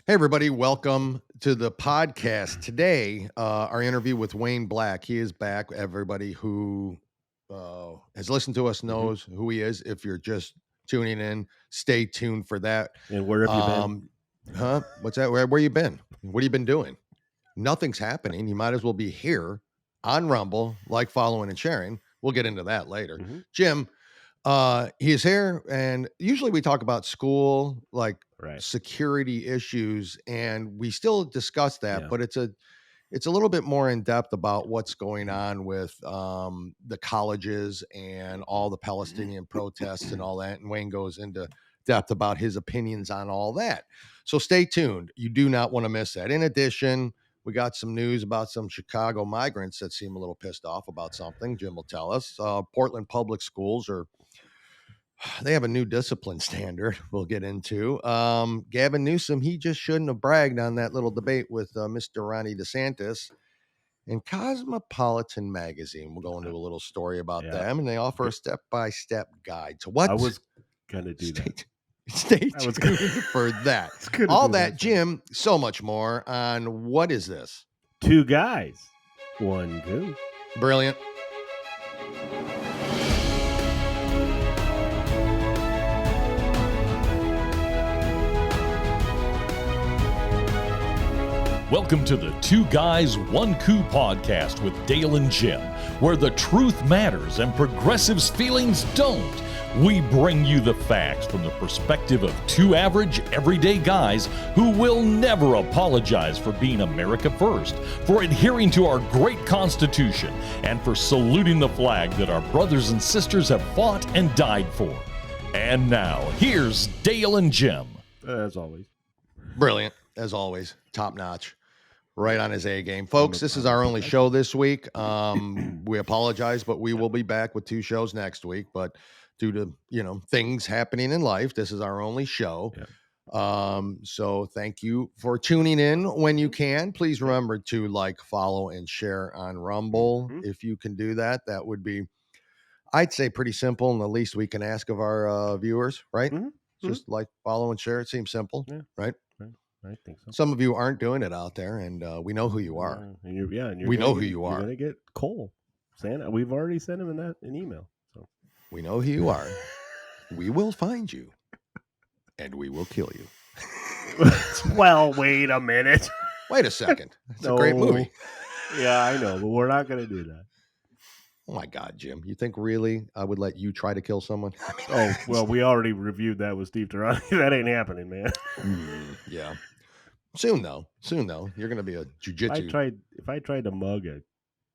Hey, everybody. Welcome to the podcast. Today, our interview with Wayne Black. He is back. Everybody who has listened to us Mhm. knows who he is. If you're just tuning in, stay tuned for that. And where have you been? Um, What's that? Where you been? What have you been doing? Nothing's happening. You might as well be here on Rumble, like, following, and sharing. We'll get into that later. Mhm. Jim, he's here, and usually we talk about school, like Right. security issues, and we still discuss that, Yeah. but it's a little bit more in depth about what's going on with the colleges and all the Palestinian protests and all that. And Wayne goes into depth about his opinions on all that. So stay tuned. You do not want to miss that. In addition, we got some news about some Chicago migrants that seem a little pissed off about something. Jim will tell us. Portland public schools are they have a new discipline standard we'll get into. Gavin Newsom, he just shouldn't have bragged on that little debate with Mr. Ronnie DeSantis. And Cosmopolitan Magazine will go into a little story about Yeah. them, and they offer a step-by-step guide to I what. was gonna do Stay, that. stay I was tuned gonna, for that. I was gonna All do that, that. Jim, so much more on What Is This? Two guys, one coup. Brilliant. Welcome to the Two Guys, One Coup podcast with Dale and Jim, where the truth matters and progressives' feelings don't. We bring you the facts from the perspective of two average, everyday guys who will never apologize for being America first, for adhering to our great Constitution, and for saluting the flag that our brothers and sisters have fought and died for. And now, here's Dale and Jim. As always. Brilliant, as always. Top notch. Right on his A game. Folks, this is our only show this week. We apologize, but we will be back with two shows next week. But due to, things happening in life, this is our only show. Yeah. So thank you for tuning in when you can. Please remember to like, follow, and share on Rumble. Mhm. If you can do that, that would be, I'd say, pretty simple and the least we can ask of our viewers, right? Mhm. Just like, follow, and share. It seems simple, Yeah. right? I think so. Some of you aren't doing it out there, and we know who you are. And you're We know who you You're are. gonna get Cole. Santa. We've already sent him an email. So We know who you are. We will find you, and we will kill you. well, wait a minute. Wait a second. It's a great movie. Yeah, I know, but we're not gonna do that. Oh my God, Jim! You think really I would let you try to kill someone? Oh well, we already reviewed that with Steve Tarani. That ain't happening, man. Yeah. Soon though, you're gonna be a jujitsu. If I tried to mug a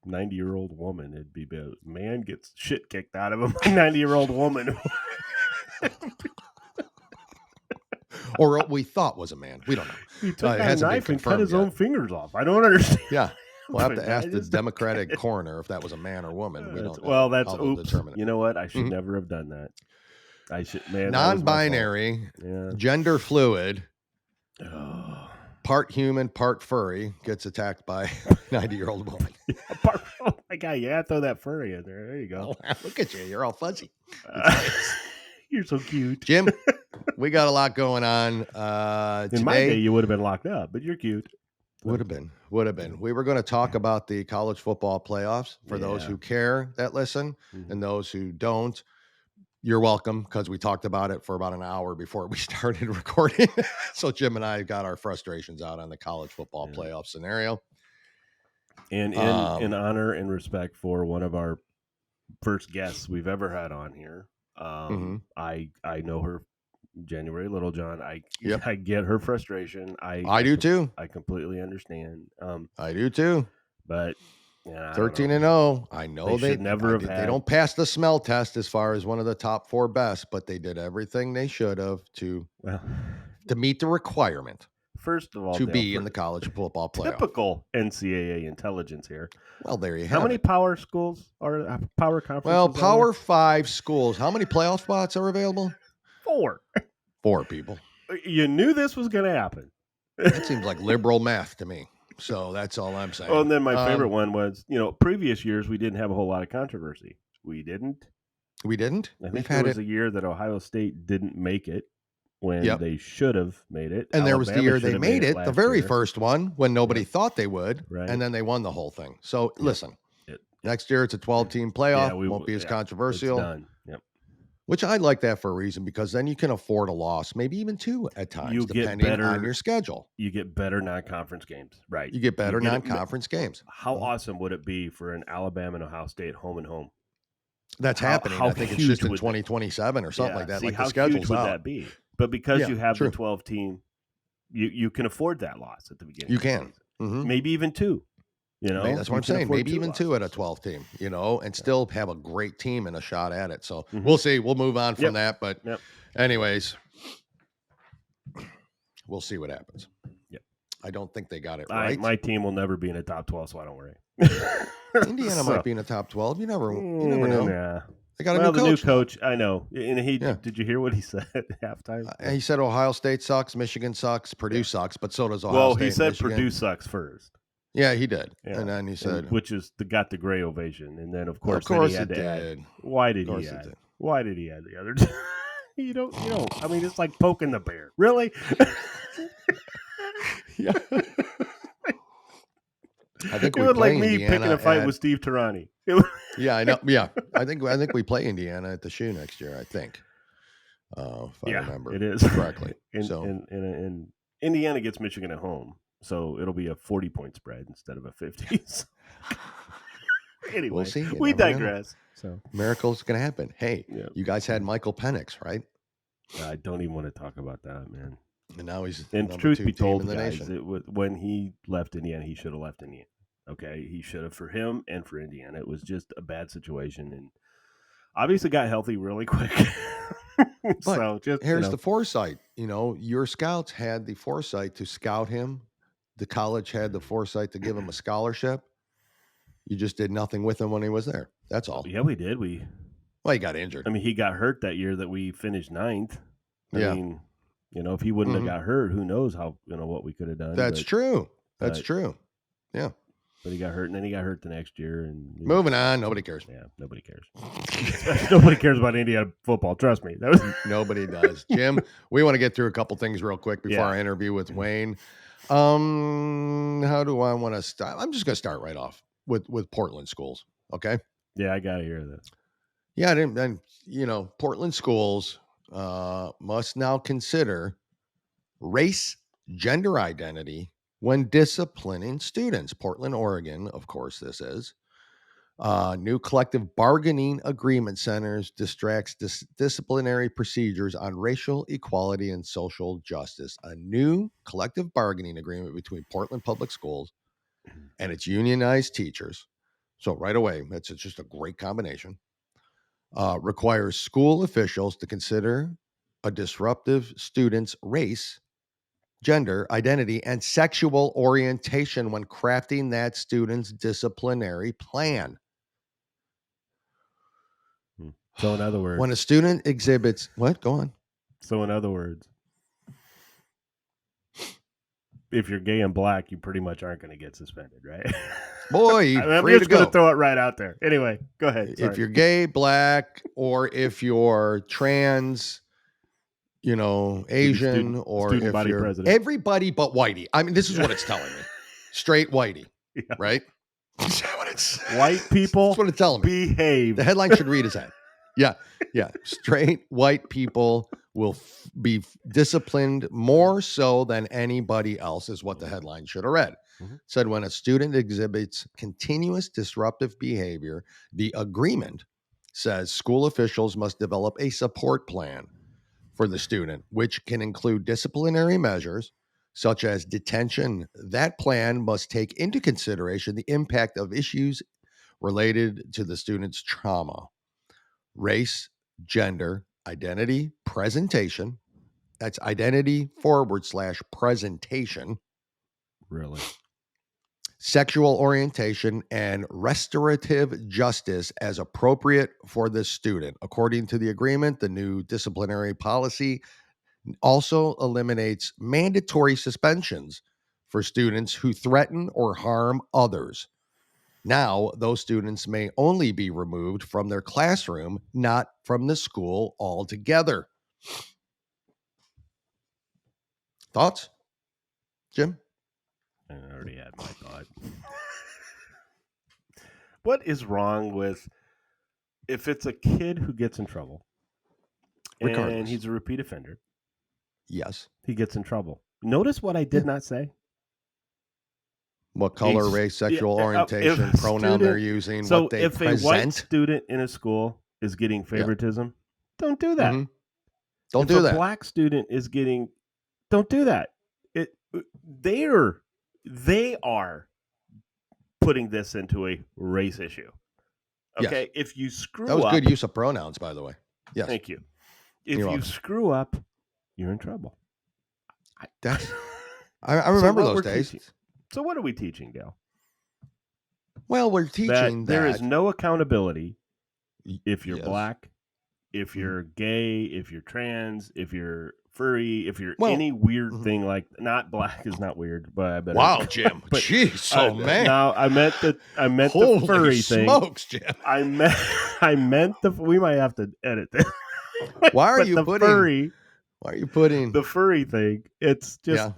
90-year-old woman, it'd be a man gets shit kicked out of him. A 90-year-old woman. Or what we thought was a man. We don't know. He took out a hasn't been knife and cut his confirmed own fingers off. I don't understand. Yeah. We'll have to But ask I the just don't Democratic get it. coroner if that was a man or woman. We don't know. Well, that's how they'll oops. determine it. You know what? I should Mhm. never have done that. I should, man. that was my fault. Non-binary, Yeah. gender fluid, Oh. part human, part furry, gets attacked by a 90-year-old woman. Oh my God! Yeah, throw that furry in there. There you go. Oh, look at you. You're all fuzzy. You're so cute, Jim, we got a lot going on In my day, today. you would have been locked up, but you're cute. Would have been. We were going to talk about the college football playoffs for those Yeah. who care that listen, Mhm. and those who don't. You're welcome, because we talked about it for about an hour before we started recording. So Jim and I got our frustrations out on the college football playoff scenario. And in honor and respect for one of our first guests we've ever had on here, I know her, January Littlejohn. I get her frustration. I do too. I completely understand. I do too. But yeah, 13-0. I know They should never have they had- don't pass the smell test as far as one of the top 4 best, but they did everything they should have to meet the requirement First of all, to Dale, be in the college football playoff. typical NCAA intelligence here. Well, there you have How many it. power schools are power conferences? Well, are there? Power 5 schools. How many playoff spots are available? 4. 4 people. You knew this was going to happen. That seems like liberal math to me. So that's all I'm saying. Oh, and then my favorite one was, previous years we didn't have a whole lot of controversy. We didn't. We didn't? I think there was a year that Ohio State didn't make it when they should have made it. And there was the year they made it, the very year. first one, when nobody thought they would, right. and then they won the whole thing. So listen, next year it's a 12-team playoff. Won't be as controversial. It's done. Yep. Which I like that for a reason, because then you can afford a loss, maybe even 2 at times, depending on your schedule. You get better non-conference games, right? You get better non-conference games. How awesome would it be for an Alabama and Ohio State home and home? That's happening. I think it's just in 2027 or something like that. See, like how the schedule's huge would out. that be? But because you have the 12-team, you can afford that loss at the beginning. You can. Maybe even 2. You know, that's what I'm saying. Maybe even 2 at a 12-team, you know, and still have a great team and a shot at it. So we'll see. We'll move on from that. But anyways, we'll see what happens. Yep. I don't think they got it right. My team will never be in the top 12, so I don't worry. Indiana might be in the top 12. You never know. Yeah. They got a new coach. I know. And did you hear what he said at halftime? He said Ohio State sucks, Michigan sucks, Purdue sucks, but so does Ohio State. Well, he said Michigan. Purdue sucks first. Yeah, he did. Yeah. And then he said, which is got the gray ovation. And then of course he had did. To add, why did he add? Why did he add the other two? You don't. I mean, it's like poking the bear. Really? Yeah. I think it would like me picking a fight with Steve Tirani. Yeah, I know. Yeah, I think we play Indiana at the Shoe next year. I think, if I remember it is correctly. And Indiana gets Michigan at home, so it'll be a 40-point spread instead of a 50. Anyway, we'll see. We digress. So miracles can happen. Hey, you guys had Michael Penix, right? I don't even want to talk about that, man. And now he's truth be told, guys, when he left Indiana, he should have left Indiana. Okay, he should have, for him and for Indiana. It was just a bad situation, and obviously got healthy really quick. So here's the foresight. Your scouts had the foresight to scout him. The college had the foresight to give him a scholarship. You just did nothing with him when he was there. That's all. Yeah, we did. He got injured. I mean, he got hurt that year that we finished 9th. I mean, if he wouldn't have got hurt, who knows how what we could have done. That's true. That's true. Yeah. But he got hurt, and then he got hurt the next year. And moving on, nobody cares. Yeah, nobody cares. Nobody cares about Indiana football. Trust me. Nobody does. Jim, we want to get through a couple things real quick before our interview with Wayne. How do I want to start? I'm just going to start right off with Portland schools. Okay. Yeah, I got to hear that. Yeah, Portland schools must now consider race, gender identity when disciplining students. Portland, Oregon, of course, this is. New collective bargaining agreement centers distracts disciplinary procedures on racial equality and social justice. A new collective bargaining agreement between Portland Public Schools and its unionized teachers. So right away, it's just a great combination. Requires school officials to consider a disruptive student's race, gender, identity, and sexual orientation when crafting that student's disciplinary plan. So in other words, when a student exhibits what? Go on. So in other words, if you're gay and black, you pretty much aren't going to get suspended, right? Boy, I'm just going to throw it right out there. Anyway, go ahead. Sorry. If you're gay, black, or if you're trans, Asian, or if you're president. Everybody but whitey. I mean, this is what it's telling me. Straight whitey, right? Is that what it's? White people. That's what it's telling me. Behave. The headline should read as that. Yeah. Straight white people will be disciplined more so than anybody else, is what the headline should have read. Said when a student exhibits continuous disruptive behavior, the agreement says school officials must develop a support plan for the student, which can include disciplinary measures such as detention. That plan must take into consideration the impact of issues related to the student's trauma, race, gender, identity, presentation. That's identity / presentation. Really? Sexual orientation and restorative justice as appropriate for the student. According to the agreement, the new disciplinary policy also eliminates mandatory suspensions for students who threaten or harm others. Now, those students may only be removed from their classroom, not from the school altogether. Thoughts, Jim? I already had my thought. What is wrong with if it's a kid who gets in trouble and Regardless. he's a repeat offender? Yes. He gets in trouble. Notice what I did not say. What color, race, sexual orientation, pronoun they're using, so what they if present. a white student in a school is getting favoritism, don't do that. Mm-hmm. Don't if do a that. Black student is getting, don't do that. They are putting this into a race issue. Okay, Yes. if you screw up, that was good use of pronouns, by the way. Yes, thank you. If you screw up, you're in trouble. I remember those days. Teaching. So what are we teaching, Dale? Well, we're teaching that there is no accountability if you're Yes. Black, if you're gay, if you're trans, if you're furry, if you're any weird thing like not Black is not weird, but I better. Wow, Jim. But, jeez, man. No, I meant the Holy furry smokes, thing. Jim. I meant the. We might have to edit this. Why are you putting furry? Why are you putting the furry thing? It's just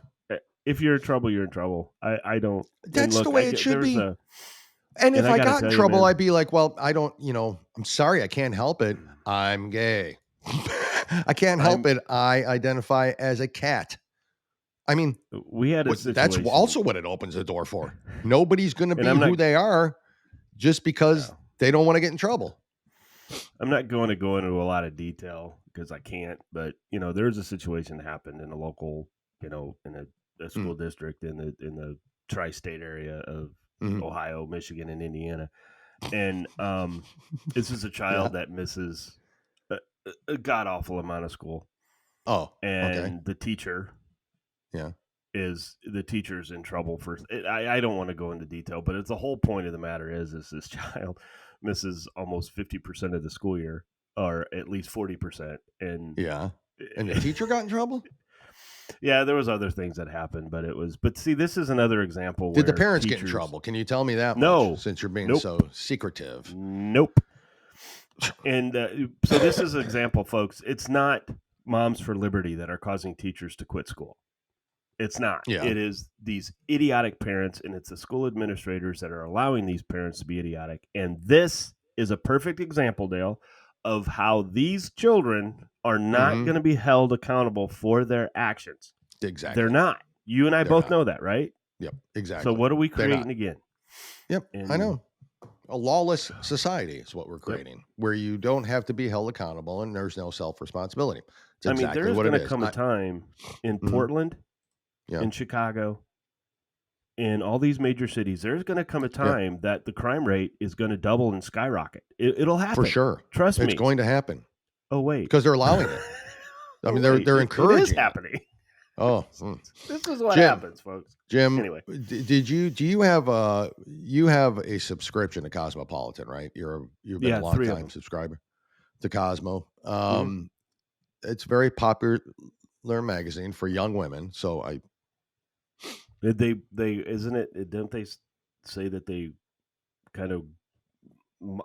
if you're in trouble, you're in trouble. I don't. That's the way it should be. And if I got in trouble, I'd be like, well, I don't, I'm sorry, I can't help it. I'm gay. I can't help it. I identify as a cat. I mean, we had a situation. That's also what it opens the door for. Nobody's going to be who they are just because they don't want to get in trouble. I'm not going to go into a lot of detail because I can't, but there's a situation that happened in a local, in a school district in the tri-state area of Ohio, Michigan, and Indiana. And this is a child that misses a god-awful amount of school. Oh, and the teacher the teacher's in trouble for I don't want to go into detail, but it's the whole point of the matter is this child misses almost 50% of the school year, or at least 40%. And the teacher got in trouble? Yeah, there was other things that happened, but see, this is another example. Did the parents get in trouble? Can you tell me that much, since you're being so secretive? Nope. And so this is an example, folks. It's not Moms for Liberty that are causing teachers to quit school. It's not. Yeah. It is these idiotic parents, and it's the school administrators that are allowing these parents to be idiotic. And this is a perfect example, Dale, of how these children are not going to be held accountable for their actions. Exactly. They're not. You and I both know that, right? Yep, exactly. So what are we creating again? Yep, I know. A lawless society is what we're creating, where you don't have to be held accountable and there's no self-responsibility. It's exactly there's going to come a time in Portland, in Chicago, in all these major cities, there's going to come a time that the crime rate is going to double and skyrocket. It'll happen. For sure. Trust me. It's going to happen. Oh, wait. Because they're allowing it. I mean, they're encouraging it. Is happening. Oh. This is what happens, folks. Jim, anyway. Do you have a subscription to Cosmopolitan, right? You've been a long time subscriber to Cosmo. It's a very popular magazine for young women. So they isn't it? Don't they say that they kind of,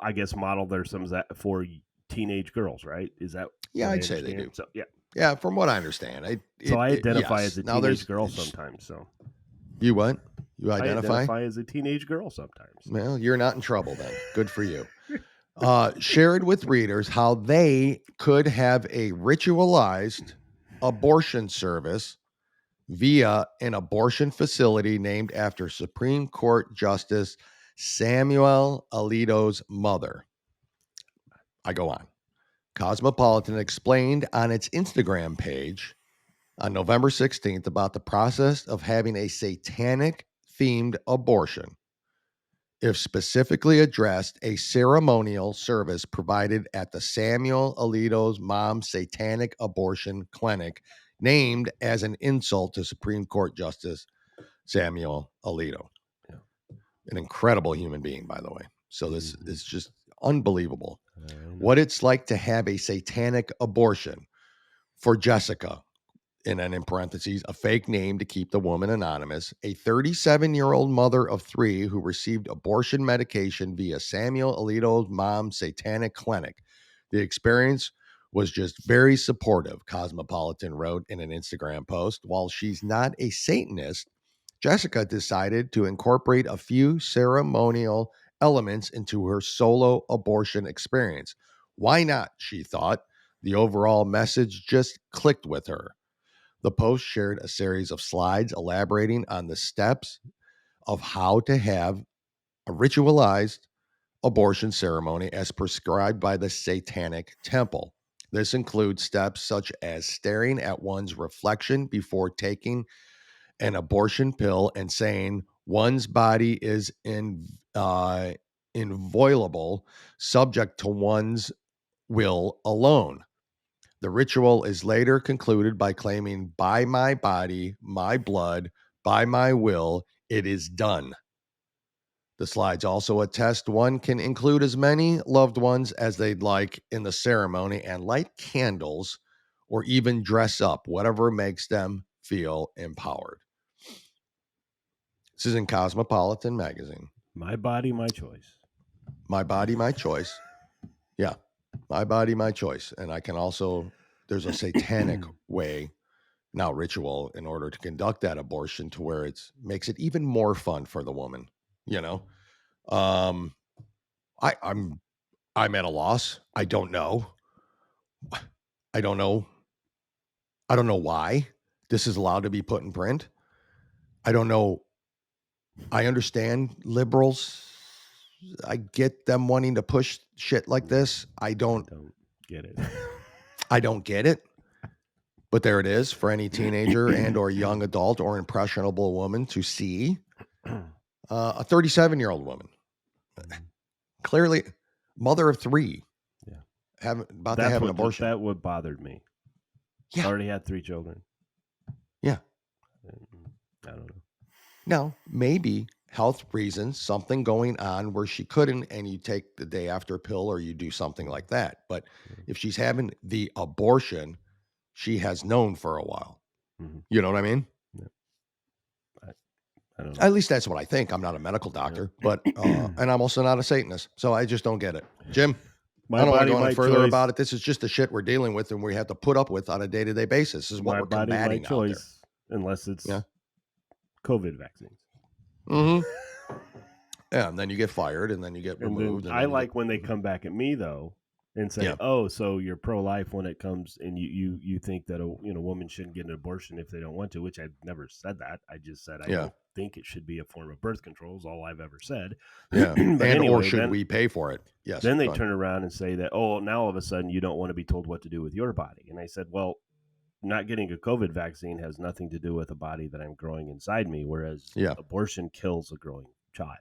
I guess, model their sums for teenage girls, right? Is that? Yeah, I'd say they do. So yeah, from what I understand, I identify as a teenage girl sometimes. So you what? You I identify as a teenage girl sometimes. Well, you're not in trouble then. Good for you. Shared with readers how they could have a ritualized abortion service via an abortion facility named after Supreme Court Justice Samuel Alito's mother. I go on. Cosmopolitan explained on its Instagram page on November 16th about the process of having a satanic-themed abortion. If specifically addressed, a ceremonial service provided at the Samuel Alito's Mom's Satanic Abortion Clinic, named as an insult to Supreme Court Justice Samuel Alito. Yeah. An incredible human being, by the way. So this is just unbelievable. What it's like to have a satanic abortion for Jessica, and then in parentheses, a fake name to keep the woman anonymous, a 37-year-old mother of 3 who received abortion medication via Samuel Alito's Mom's Satanic Clinic. The experience was just very supportive, Cosmopolitan wrote in an Instagram post. While she's not a Satanist, Jessica decided to incorporate a few ceremonial elements into her solo abortion experience. Why not, she thought. The overall message just clicked with her. The post shared a series of slides elaborating on the steps of how to have a ritualized abortion ceremony as prescribed by the Satanic Temple. This includes steps such as staring at one's reflection before taking an abortion pill and saying one's body is inviolable, subject to one's will alone. The ritual is later concluded by claiming, by my body, my blood, by my will, it is done. The slides also attest one can include as many loved ones as they'd like in the ceremony and light candles or even dress up, whatever makes them feel empowered. This is in Cosmopolitan magazine. My body, my choice. My body, my choice. Yeah, my body, my choice. And I can also, there's a satanic way, now ritual, in order to conduct that abortion to where it makes it even more fun for the woman, you know? I'm at a loss. I don't know. I don't know why this is allowed to be put in print. I don't know. I understand liberals. I get them wanting to push shit like this. I don't get it. I don't get it. But there it is for any teenager and or young adult or impressionable woman to see. A 37-year-old woman, clearly mother of 3, about to have an abortion. That what bothered me. Yeah. Already had 3 children. Yeah. I don't know. Now, maybe health reasons, something going on where she couldn't, and you take the day after pill or you do something like that. But if she's having the abortion, she has known for a while. Mm-hmm. You know what I mean? Yeah. I don't know. At least that's what I think. I'm not a medical doctor, but and I'm also not a Satanist, so I just don't get it. Jim, I don't want to go any further about it. This is just the shit we're dealing with and we have to put up with on a day-to-day basis. This is what we're combating out there. Unless it's COVID vaccines. Mm-hmm. Yeah, and then you get fired, and then you get removed. I like when they come back at me though and say, "Oh, so you're pro-life when it comes, and you think that a woman shouldn't get an abortion if they don't want to," which I've never said that. I just said I don't think it should be a form of birth control. Is all I've ever said. Yeah, or should we pay for it? Yes. Then they turn around and say that, "Oh, now all of a sudden you don't want to be told what to do with your body," and I said, "Well, not getting a COVID vaccine has nothing to do with a body that I'm growing inside me, whereas abortion kills a growing child."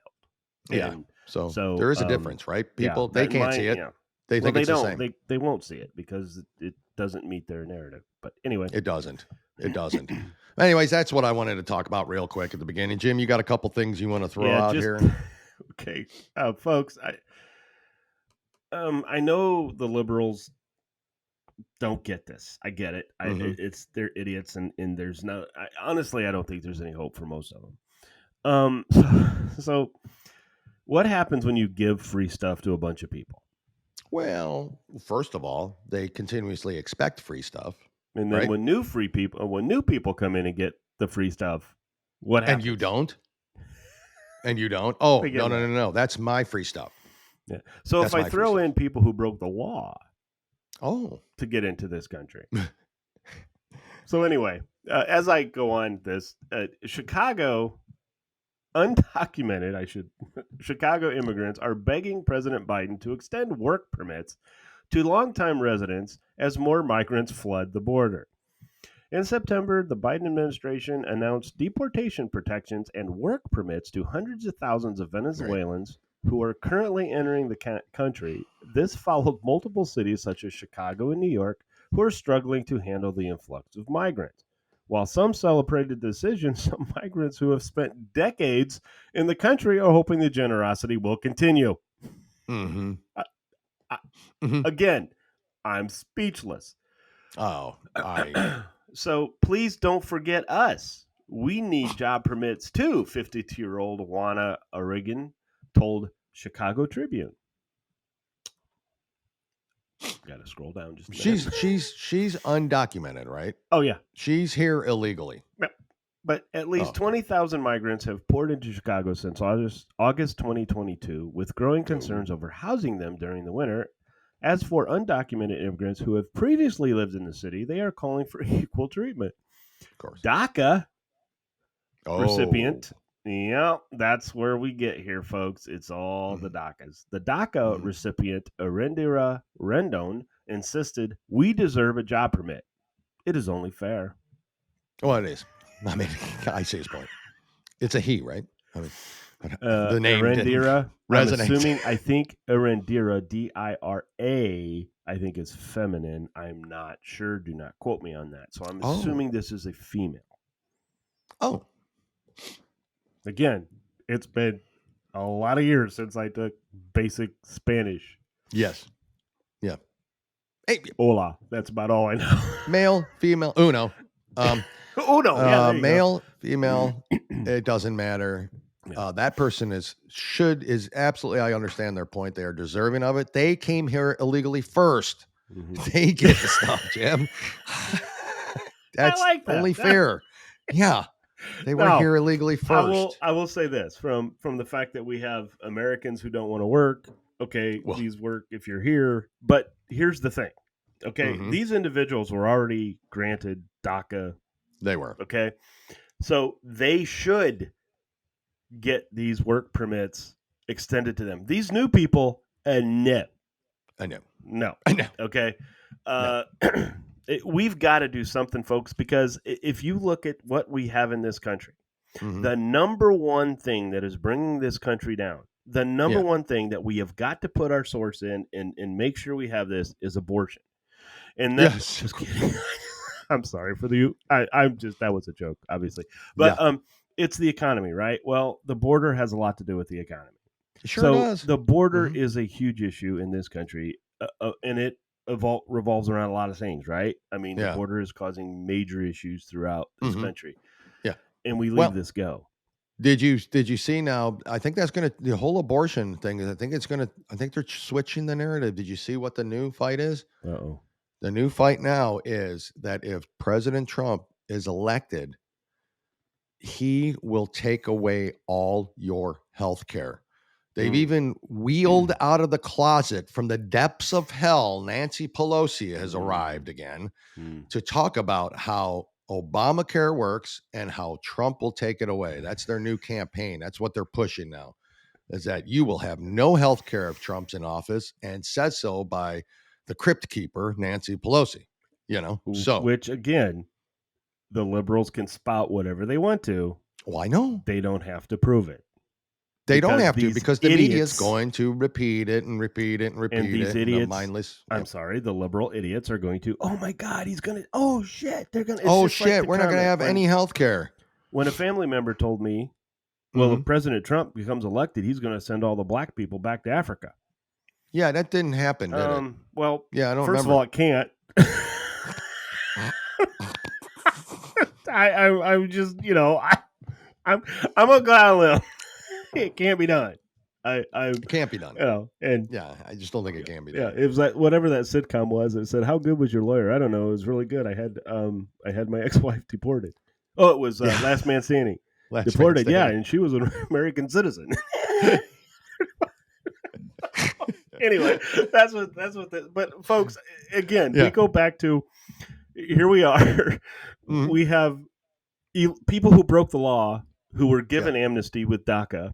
Yeah. So there is a difference, right? People, they can't see it. Yeah. They think it's the same. They won't see it because it doesn't meet their narrative. But anyway. It doesn't. Anyways, that's what I wanted to talk about real quick at the beginning. Jim, you got a couple things you want to throw out here? Okay. Folks, I know the liberals don't get this. I get it. They're idiots, and there's no. Honestly, I don't think there's any hope for most of them. So what happens when you give free stuff to a bunch of people? Well, first of all, they continuously expect free stuff, and then when new people come in and get the free stuff, what happens? And you don't. Oh, no. That's my free stuff. Yeah. So if I throw in people who broke the law. To get into this country. So anyway, as I go on this, Chicago immigrants are begging President Biden to extend work permits to longtime residents as more migrants flood the border. In September, the Biden administration announced deportation protections and work permits to hundreds of thousands of Venezuelans who are currently entering the country. This followed multiple cities such as Chicago and New York who are struggling to handle the influx of migrants. While some celebrated the decision, some migrants who have spent decades in the country are hoping the generosity will continue. Mm-hmm. Again, I'm speechless. So please don't forget us. We need job permits too, 52-year-old Juana Arrigan told Chicago Tribune. got to scroll down just a She's minute. she's undocumented, right? Oh, yeah. She's here illegally. But at least 20,000 migrants have poured into Chicago since August 2022, with growing concerns over housing them during the winter. As for undocumented immigrants who have previously lived in the city, they are calling for equal treatment. Of course. DACA recipient. Yeah, that's where we get here, folks. It's all the DACAs. The DACA recipient, Arendira Rendon, insisted, "We deserve a job permit. It is only fair." Well, it is. I mean, I see his point. It's a he, right? I mean, the name Arendira. resonate. I think Arendira, Dira, I think is feminine. I'm not sure. Do not quote me on that. So I'm assuming this is a female. Oh. Again, it's been a lot of years since I took basic Spanish. Yes. Yeah. Hey. Hola. That's about all I know. Male, female, uno. Uno. Yeah, male, female, it doesn't matter. Yeah. That person is absolutely, I understand their point. They are deserving of it. They came here illegally first. They get the stuff, Jim. That's like that. Only fair. Yeah. They were here illegally first. I will say this from the fact that we have Americans who don't want to work. Okay, please work if you're here. But here's the thing. Okay, these individuals were already granted DACA. They were. Okay, so they should get these work permits extended to them. These new people, no. I know. No. I know. Okay. We've got to do something, folks, because if you look at what we have in this country, the number one thing that is bringing this country down, the number one thing that we have got to put our source in and make sure we have this is abortion. And that's just kidding. I'm sorry for that was a joke, obviously. But it's the economy, right? Well, the border has a lot to do with the economy. It sure does. The border is a huge issue in this country, and it revolves around a lot of things, right? I mean, the border is causing major issues throughout this country. Yeah. And we leave this go. Did you see now? I think that's going to, the whole abortion thing, I think they're switching the narrative. Did you see what the new fight is? Uh-oh. The new fight now is that if President Trump is elected, he will take away all your health care. They've even wheeled out of the closet from the depths of hell. Nancy Pelosi has arrived again to talk about how Obamacare works and how Trump will take it away. That's their new campaign. That's what they're pushing now, is that you will have no health care if Trump's in office, and says so by the crypt keeper, Nancy Pelosi, which again, the liberals can spout whatever they want to. Well, I know. They don't have to prove it. They don't have to, because the media is going to repeat it and repeat it and repeat it. And these idiots, mindless. I'm sorry, the liberal idiots are going to, oh my God, he's going to, oh shit, they're going to, oh shit, we're not going to have any health care. When a family member told me, well, if President Trump becomes elected, he's going to send all the black people back to Africa. Yeah, that didn't happen, did it? Well, yeah, I don't first remember. of all, it can't. I'm just, I'm a guy on limb. It can't be done. It can't be done. And yeah, I just don't think it can be done. Yeah, it was like whatever that sitcom was. It said, "How good was your lawyer?" I don't know. It was really good. I had my ex-wife deported. Oh, it was Last Man Standing. Deported, yeah, and she was an American citizen. Anyway, that's what. But folks, again, we go back to here. We are. We have people who broke the law, who were given amnesty with DACA,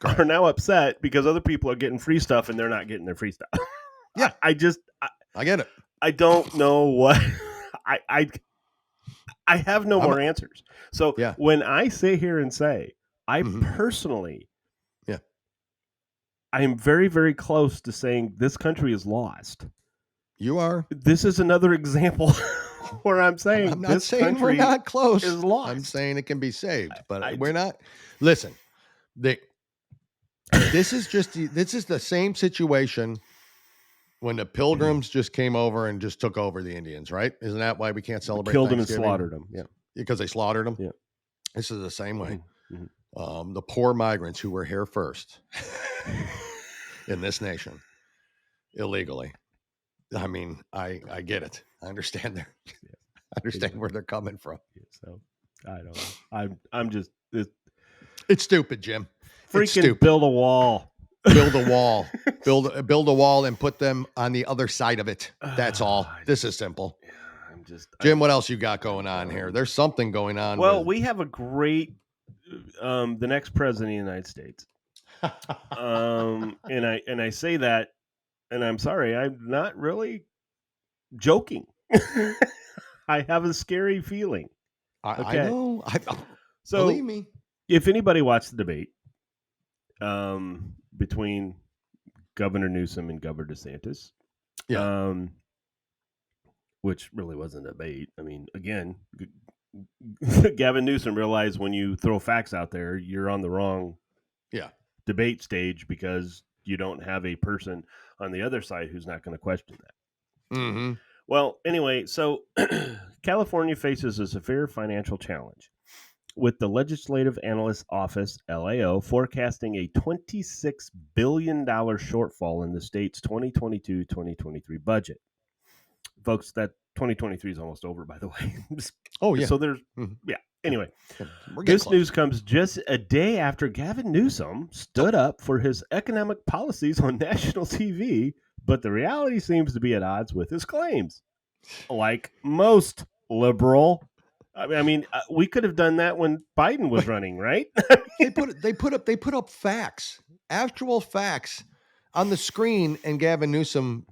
are now upset because other people are getting free stuff and they're not getting their free stuff. Yeah, I get it. I don't know what I have no more answers. So when I sit here and say I personally, I am very, very close to saying this country is lost. You are. This is another example where I'm saying I'm not saying we're not close. Is lost. I'm saying it can be saved, but we're not. Listen, this is the same situation when the Pilgrims just came over and just took over the Indians, right? Isn't that why we can't celebrate? Killed them and slaughtered them. Yeah, because they slaughtered them. Yeah, this is the same way. The poor migrants who were here first in this nation illegally. I mean, I get it. I understand I understand where they're coming from. So I don't know. I'm just it's stupid, Jim. It's freaking stupid. build a wall. Build a wall. build a wall and put them on the other side of it. That's all. This is simple. Yeah, Jim, what else you got going on here? There's something going on. Well, we have a great the next president of the United States. And I say that, and I'm sorry, I'm not really joking. I have a scary feeling. I know. So, believe me. If anybody watched the debate between Governor Newsom and Governor DeSantis, which really wasn't a debate. I mean, again, Gavin Newsom realized when you throw facts out there, you're on the wrong debate stage because you don't have a person on the other side who's not going to question that. Mm-hmm. Well, anyway, so California faces a severe financial challenge, with the Legislative Analyst Office, LAO, forecasting a $26 billion shortfall in the state's 2022-2023 budget. Folks, that 2023 is almost over, by the way. Oh, yeah. So there's, Anyway, this news comes just a day after Gavin Newsom stood up for his economic policies on national TV, but the reality seems to be at odds with his claims. Like most liberal, I mean, we could have done that when Biden was running, right? they put up facts, actual facts on the screen, and Gavin Newsom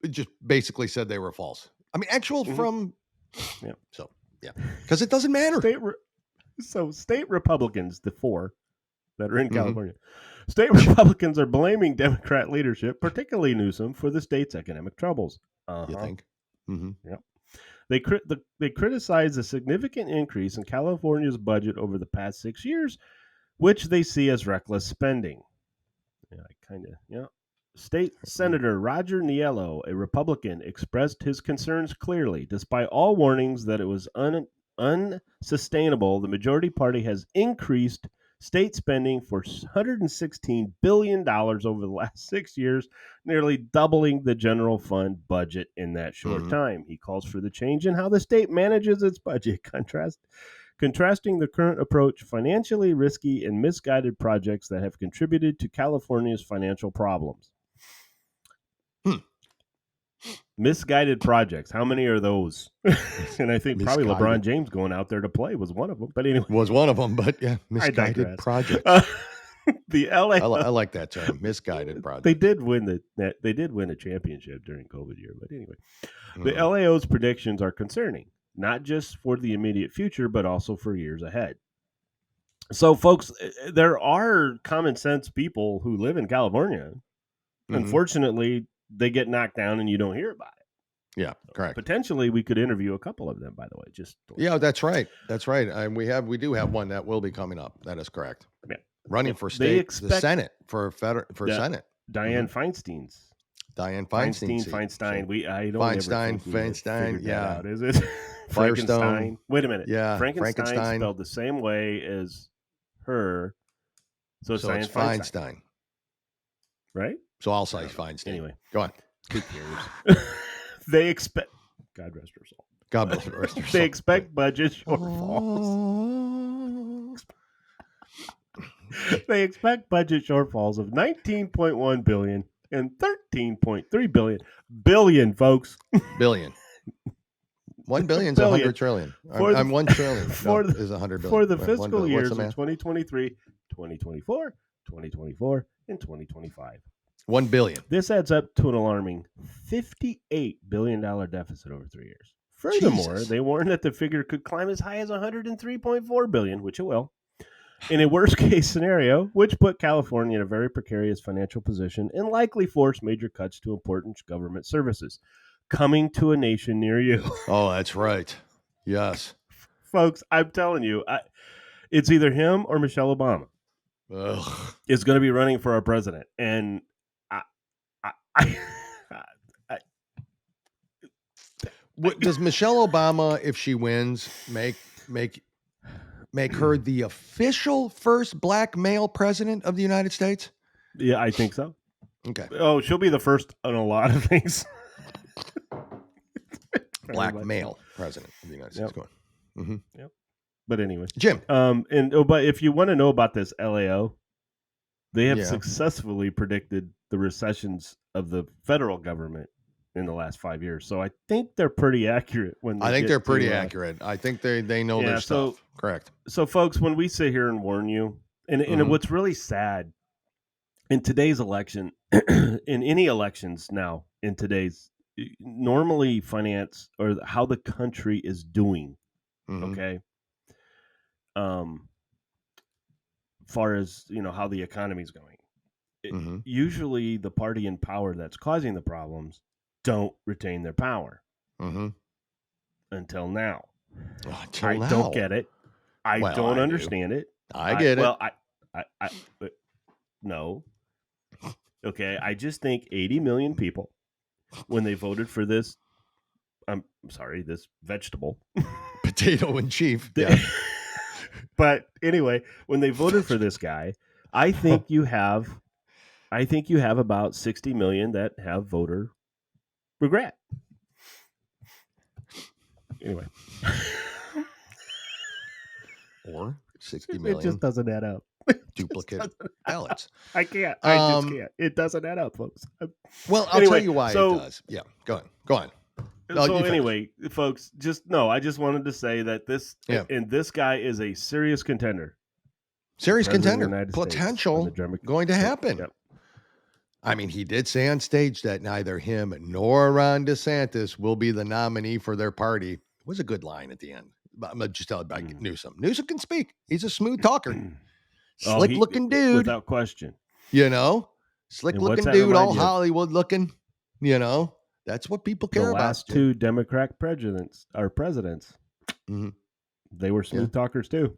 just basically said they were false. I mean, actual from because it doesn't matter. State Republicans, the four that are in California, state Republicans are blaming Democrat leadership, particularly Newsom, for the state's economic troubles. You think? Mm-hmm. Yeah. They criticize a significant increase in California's budget over the past 6 years, which they see as reckless spending. State Senator Roger Niello, a Republican, expressed his concerns clearly. Despite all warnings that it was unsustainable, the majority party has increased state spending for $116 billion over the last 6 years, nearly doubling the general fund budget in that short time. He calls for the change in how the state manages its budget, contrasting the current approach, financially risky and misguided projects that have contributed to California's financial problems. Misguided projects. How many are those? And I think probably LeBron James going out there to play was one of them. But anyway, was one of them. But yeah, misguided projects. The LA. I like that term, misguided project. They did win a championship during COVID year. But anyway, the LAO's predictions are concerning, not just for the immediate future, but also for years ahead. So, folks, there are common sense people who live in California. Unfortunately, they get knocked down and you don't hear about it. Yeah, correct. Potentially, we could interview a couple of them, by the way. That's right. That's right. We do have one that will be coming up. That is correct. Yeah. Running for the Senate, for Senate. Dianne Feinstein. Feinstein. Yeah. Out, is it? Frankenstein. Wait a minute. Yeah. Frankenstein spelled the same way as her. So it's Feinstein. Right? So I'll say Feinstein. Anyway. Go on. Who cares? They expect... God rest her soul. God rest her soul. They expect budget shortfalls. They expect budget shortfalls of $19.1 billion and $13.3 billion, folks. Billion. 1 billion is 100 trillion. I'm 1 trillion is 100 billion. For the fiscal years of 2023, 2024, 2024, and 2025. 1 billion. This adds up to an alarming $58 billion deficit over 3 years. Furthermore, they warn that the figure could climb as high as $103.4 billion, which it will, in a worst-case scenario, which put California in a very precarious financial position and likely force major cuts to important government services. Coming to a nation near you. Oh, that's right. Yes. Folks, I'm telling you, it's either him or Michelle Obama. Is going to be running for our president. And does Michelle Obama, if she wins, make her the official first black male president of the United States? Yeah, I think so. Okay. Oh, she'll be the first on a lot of things. black male president of the United States. Go on. Mm-hmm. Yep. But anyway, Jim. But if you want to know about this LAO, they have successfully predicted the recessions of the federal government in the last 5 years. So I think they're pretty accurate I think they're pretty accurate. I think they know their stuff. Correct. So folks, when we sit here and warn you, and what's really sad in today's election, in any elections now in today's, normally finance or how the country is doing, okay? Far as, how the economy is going. Usually the party in power that's causing the problems don't retain their power. Until now. I don't get it. I don't understand it. I get it. Well, I no. Okay, I just think 80 million people, when they voted for this, I'm sorry, this vegetable. Potato in chief. Yeah. But anyway, when they voted for this guy, I think you have about 60 million that have voter regret. Anyway. Or 60 million. It just doesn't add up. Duplicate ballots. I can't. I just can't. It doesn't add up, folks. Well, I'll tell you why it does. Yeah, go on. So anyway, folks, I just wanted to say that this guy is a serious contender. Serious contender. Potential going to happen. Yep. I mean, he did say on stage that neither him nor Ron DeSantis will be the nominee for their party. It was a good line at the end. I'm going to just tell about Newsom. Newsom can speak. He's a smooth talker. Slick-looking dude. Without question. Slick-looking dude, all Hollywood-looking. That's what people care about. The last two Democrat presidents, they were smooth talkers too.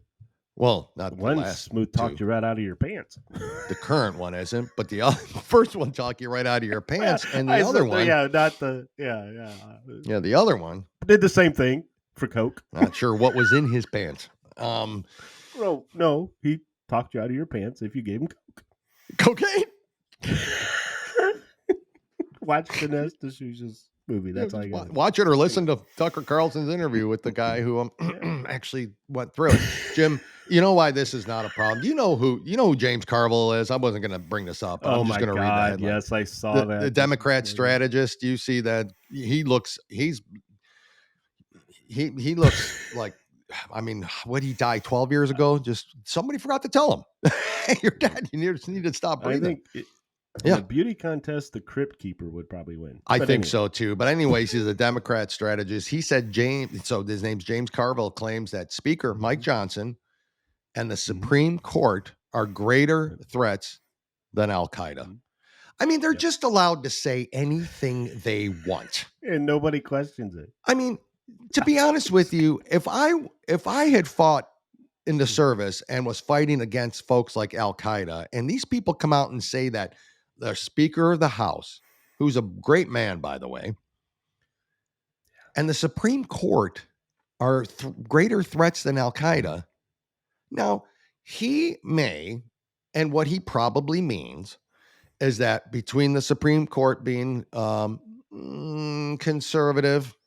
Well, not one the last smooth talked you right out of your pants. The current one isn't, but the first one talked you right out of your pants, and the other one, the other one did the same thing for Coke. Not sure what was in his pants. No, he talked you out of your pants if you gave him Coke. Cocaine. Watch Finesse D'Souza's movie. That's all you got. Watch it or listen to Tucker Carlson's interview with the guy who actually went through it. Jim, you know why this is not a problem? You know who James Carville is? I wasn't going to bring this up. I'm just going to read the headline. Yes, I saw that. The Democrat strategist. You see that he looks like, I mean, what, he died 12 years ago? Just somebody forgot to tell him, hey, you're dead. You need to stop breathing. In a beauty contest, the Crypt Keeper would probably win. I think so too. But anyways, he's a Democrat strategist. He said his name's James Carville, claims that Speaker Mike Johnson and the Supreme Court are greater threats than Al-Qaeda. I mean, they're just allowed to say anything they want. And nobody questions it. I mean, to be honest with you, if I had fought in the service and was fighting against folks like Al-Qaeda, and these people come out and say that the Speaker of the House, who's a great man, by the way, and the Supreme Court are greater threats than Al-Qaeda. Now, he may, and what he probably means is that between the Supreme Court being conservative,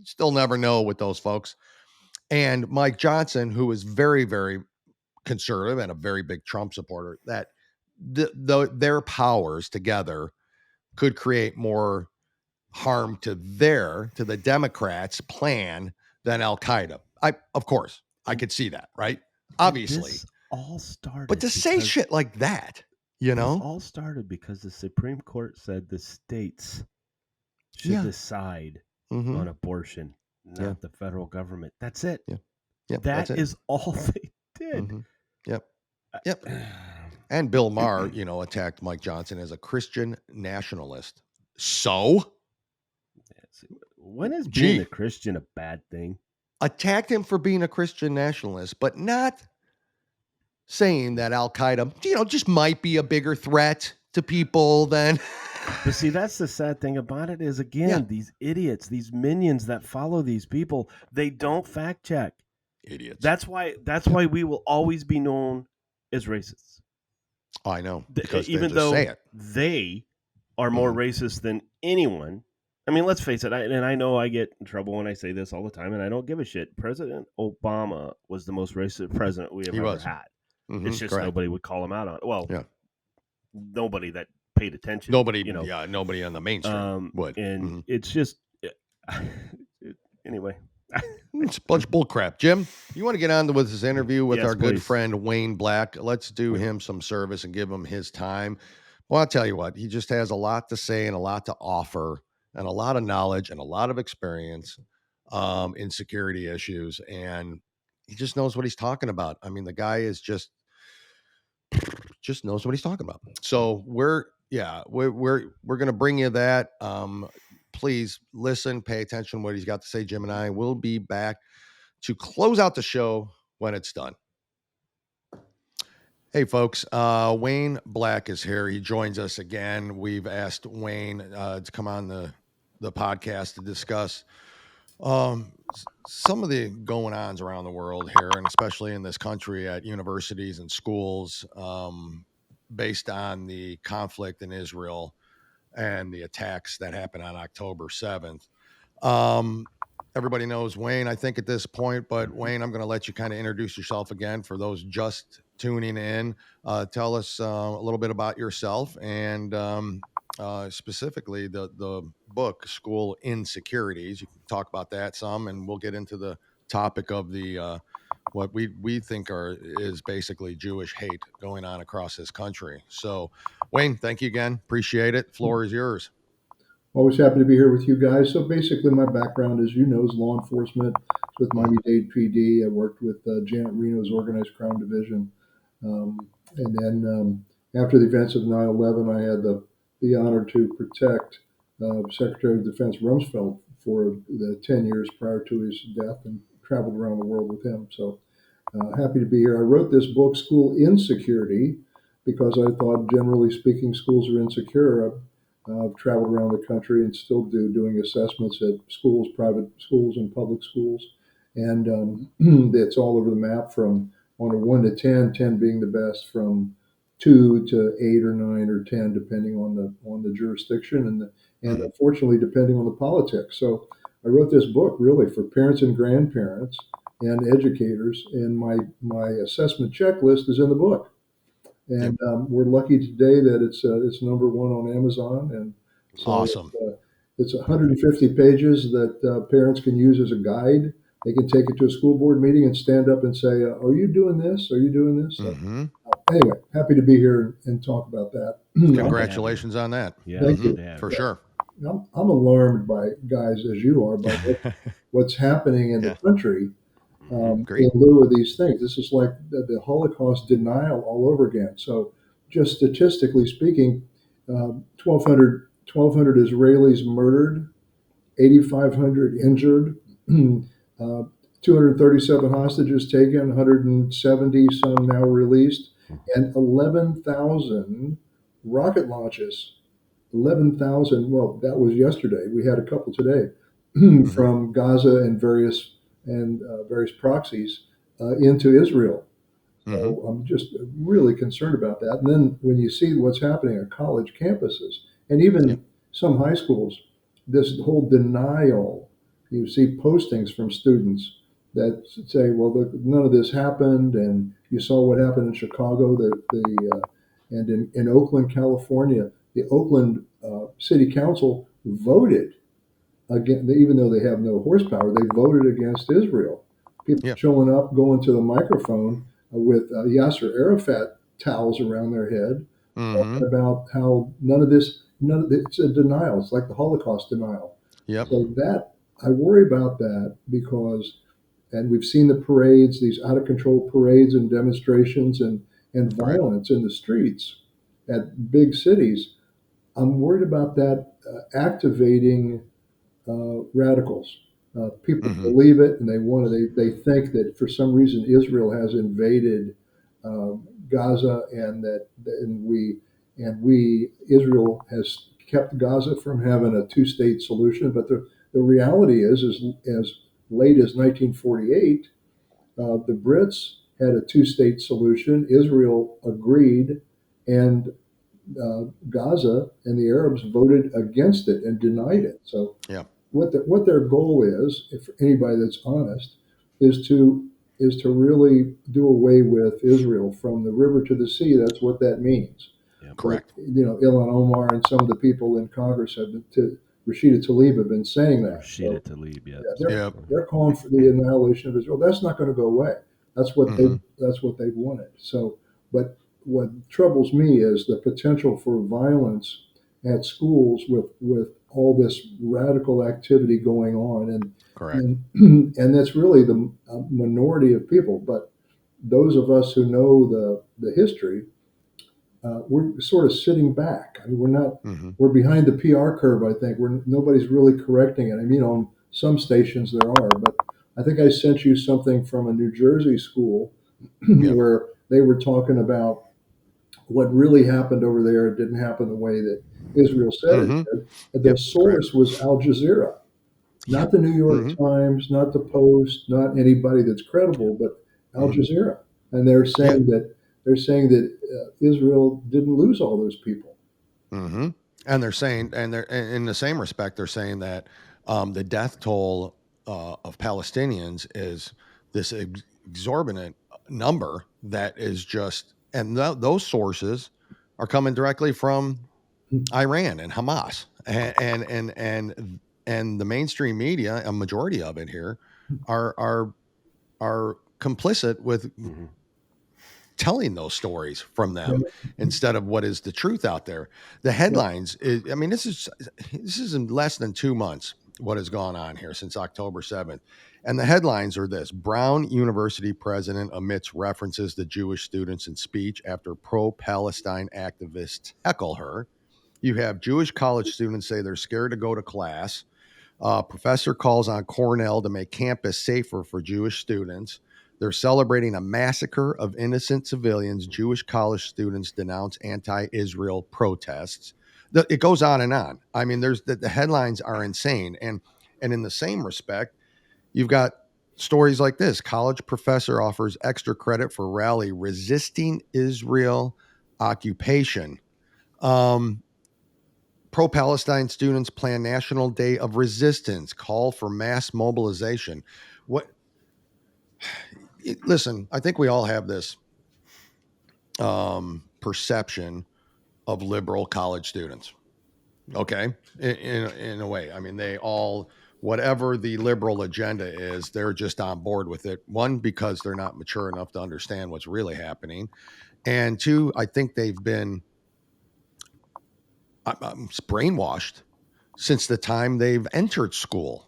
still never know with those folks, and Mike Johnson, who is very, very conservative and a very big Trump supporter, that their powers together could create more harm to the Democrats' plan than Al-Qaeda. Of course, I could see that, right? Obviously. This all started. But to say shit like that, It all started because the Supreme Court said the states should decide on abortion, not the federal government. That's it. That is all they did. Yep. And Bill Maher, attacked Mike Johnson as a Christian nationalist. So? When is being a Christian a bad thing? Attacked him for being a Christian nationalist, but not saying that Al-Qaeda, just might be a bigger threat to people than... But see, that's the sad thing about it is, again, these idiots, these minions that follow these people, they don't fact check. Idiots. That's why we will always be known as racists. I know. Because even though they are more racist than anyone I mean, let's face it, and I know I get in trouble when I say this all the time, and I don't give a shit. President Obama was the most racist president we have ever had. It's just correct. nobody would call him out on it. Well, Yeah. nobody that paid attention. Nobody, you know, nobody on the mainstream would. And it's just anyway. It's a bunch of bull crap. Jim, you want to get on with this interview with Yes, our good please. friend Wayne Black? Let's do him some service and give him his time. Well, I'll tell you what, he just has a lot to say and a lot to offer and a lot of knowledge and a lot of experience in security issues. And he just knows what he's talking about. I mean, the guy is just knows what he's talking about. So we're going to bring you that. Please listen, pay attention to what he's got to say. Jim and I will be back to close out the show when it's done. Hey folks, Wayne Black is here. He joins us again. We've asked Wayne to come on the podcast to discuss some of the going-ons around the world here, and especially in this country at universities and schools, based on the conflict in Israel and the attacks that happened on October 7th. Everybody knows Wayne, I think, at this point, but Wayne, I'm going to let you kind of introduce yourself again for those just tuning in. Tell us a little bit about yourself and specifically the book, School Insecurities. You can talk about that some, and we'll get into the topic of the what we think is basically Jewish hate going on across this country. So, Wayne, thank you again. Appreciate it. Floor is yours. Always happy to be here with you guys. So basically, my background, as you know, is law enforcement. With Miami-Dade PD, I worked with Janet Reno's Organized Crime Division. And then after the events of 9/11, I had the honor to protect Secretary of Defense Rumsfeld for the 10 years prior to his death and traveled around the world with him. So happy to be here. I wrote this book, School Insecurity, because I thought, generally speaking, schools are insecure. I've traveled around the country and still doing assessments at schools, private schools and public schools. And it's all over the map from on a 1 to 10, 10 being the best, from 2 to 8 or 9 or 10, depending on the jurisdiction and unfortunately, depending on the politics. So I wrote this book really for parents and grandparents and educators, and my assessment checklist is in the book. And we're lucky today that it's number 1 on Amazon, and so awesome. It's 150 pages that parents can use as a guide. They can take it to a school board meeting and stand up and say, "Are you doing this? Are you doing this?" Anyway, happy to be here and talk about that. Congratulations on that. Yeah, for sure. I'm alarmed by, guys, as you are, by what's happening in the country. In lieu of these things. This is like the Holocaust denial all over again. So just statistically speaking, 1,200 Israelis murdered, 8,500 injured, 237 hostages taken, 170 some now released, and 11,000 rocket launches. 11,000, well, that was yesterday. We had a couple today from Gaza and various proxies into Israel. So I'm just really concerned about that. And then when you see what's happening at college campuses and even some high schools, this whole denial, you see postings from students that say, well, none of this happened. And you saw what happened in Chicago, and in Oakland, California, the Oakland City Council voted again, even though they have no horsepower, they voted against Israel. People showing up, going to the microphone with Yasser Arafat towels around their head, talking about how none of this, it's a denial. It's like the Holocaust denial. So that, I worry about that because, and we've seen the parades, these out of control parades and demonstrations and violence in the streets at big cities. I'm worried about that activating radicals. People believe it, and they think that for some reason Israel has invaded Gaza, and Israel has kept Gaza from having a two-state solution. But the reality is as late as 1948, the Brits had a two-state solution. Israel agreed, and Gaza and the Arabs voted against it and denied it. So Yeah. what their goal is, if anybody that's honest, is to really do away with Israel from the river to the sea. That's what that means. Yeah. Correct. Ilhan Omar and some of the people in Congress have been, Rashida Tlaib have been saying that. Rashida Tlaib, yeah. They're calling for the annihilation of Israel. That's not going to go away. That's what Mhm. they've wanted. So, but what troubles me is the potential for violence at schools with all this radical activity going on, Correct. and that's really the minority of people. But those of us who know the history, we're sort of sitting back. I mean, we're not. Mhm. We're behind the PR curve. I think nobody's really correcting it. I mean, on some stations there are, but I think I sent you something from a New Jersey school Yeah. where they were talking about what really happened over there. It didn't happen the way that Israel said it Mhm. did. And the Yep. Correct. source was Al Jazeera, Yep. not the New York Mhm. Times, not the Post, not anybody that's credible, but Al Mhm. Jazeera. And they're Yeah. saying that Israel didn't lose all those people. Hmm. And they're saying, and they're in the same respect, they're saying that the death toll of Palestinians is this exorbitant number that is just, and those sources are coming directly from Iran and Hamas, and the mainstream media, a majority of it here, are complicit with Mhm. telling those stories from Yeah, them instead of what is the truth out there. The headlines, I mean, this is in less than 2 months what has gone on here since October 7th. And the headlines are this: Brown University president omits references to Jewish students in speech after pro-Palestine activists heckle her. You have Jewish college students say they're scared to go to class. Professor calls on Cornell to make campus safer for Jewish students. They're celebrating a massacre of innocent civilians. Jewish college students denounce anti-Israel protests. It goes on and on. I mean, there's the headlines are insane, and in the same respect, you've got stories like this: college professor offers extra credit for rally resisting Israel occupation. Um, Pro-Palestine students plan National Day of Resistance, call for mass mobilization. What? Listen, I think we all have this perception of liberal college students. Okay, in a way, I mean, they all, whatever the liberal agenda is, they're just on board with it. One, because they're not mature enough to understand what's really happening, and two, I think they've been brainwashed since the time they've entered school,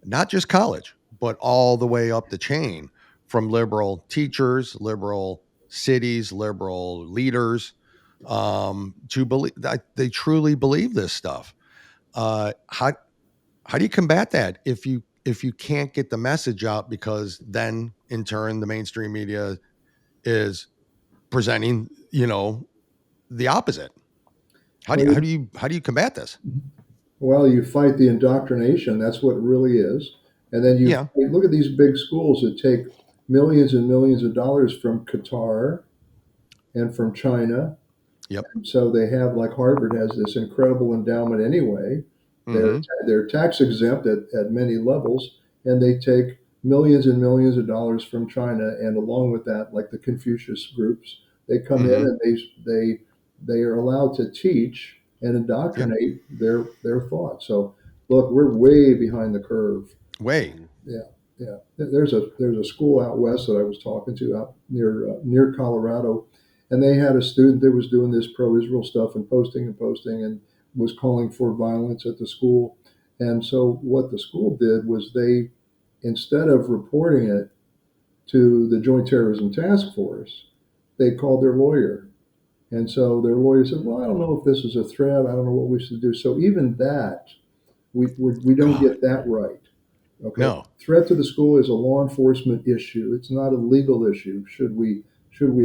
not just college, but all the way up the chain, from liberal teachers, liberal cities, liberal leaders, to believe that they truly believe this stuff. How do you combat that if you can't get the message out, because then in turn the mainstream media is presenting, the opposite? Well, How do you combat this? you fight the indoctrination. That's what it really is. And then Yeah. look at these big schools that take millions and millions of dollars from Qatar and from China. Yep. So they have, like Harvard has this incredible endowment anyway. They're Mm-hmm. they're tax exempt at many levels, and they take millions and millions of dollars from China. And along with that, like the Confucius groups, they come in Mm-hmm. and they are allowed to teach and Yep. indoctrinate their thoughts. So look, we're way behind the curve. Way. Yeah, yeah. There's a school out west that I was talking to out near Colorado, and they had a student that was doing this pro-Israel stuff and posting and was calling for violence at the school. And so what the school did was they, instead of reporting it to the Joint Terrorism Task Force, they called their lawyer. And so their lawyer said, "Well, I don't know if this is a threat. I don't know what we should do." So even that, we don't God. get that right. Okay. No. Threat to the school is a law enforcement issue. It's not a legal issue. Should we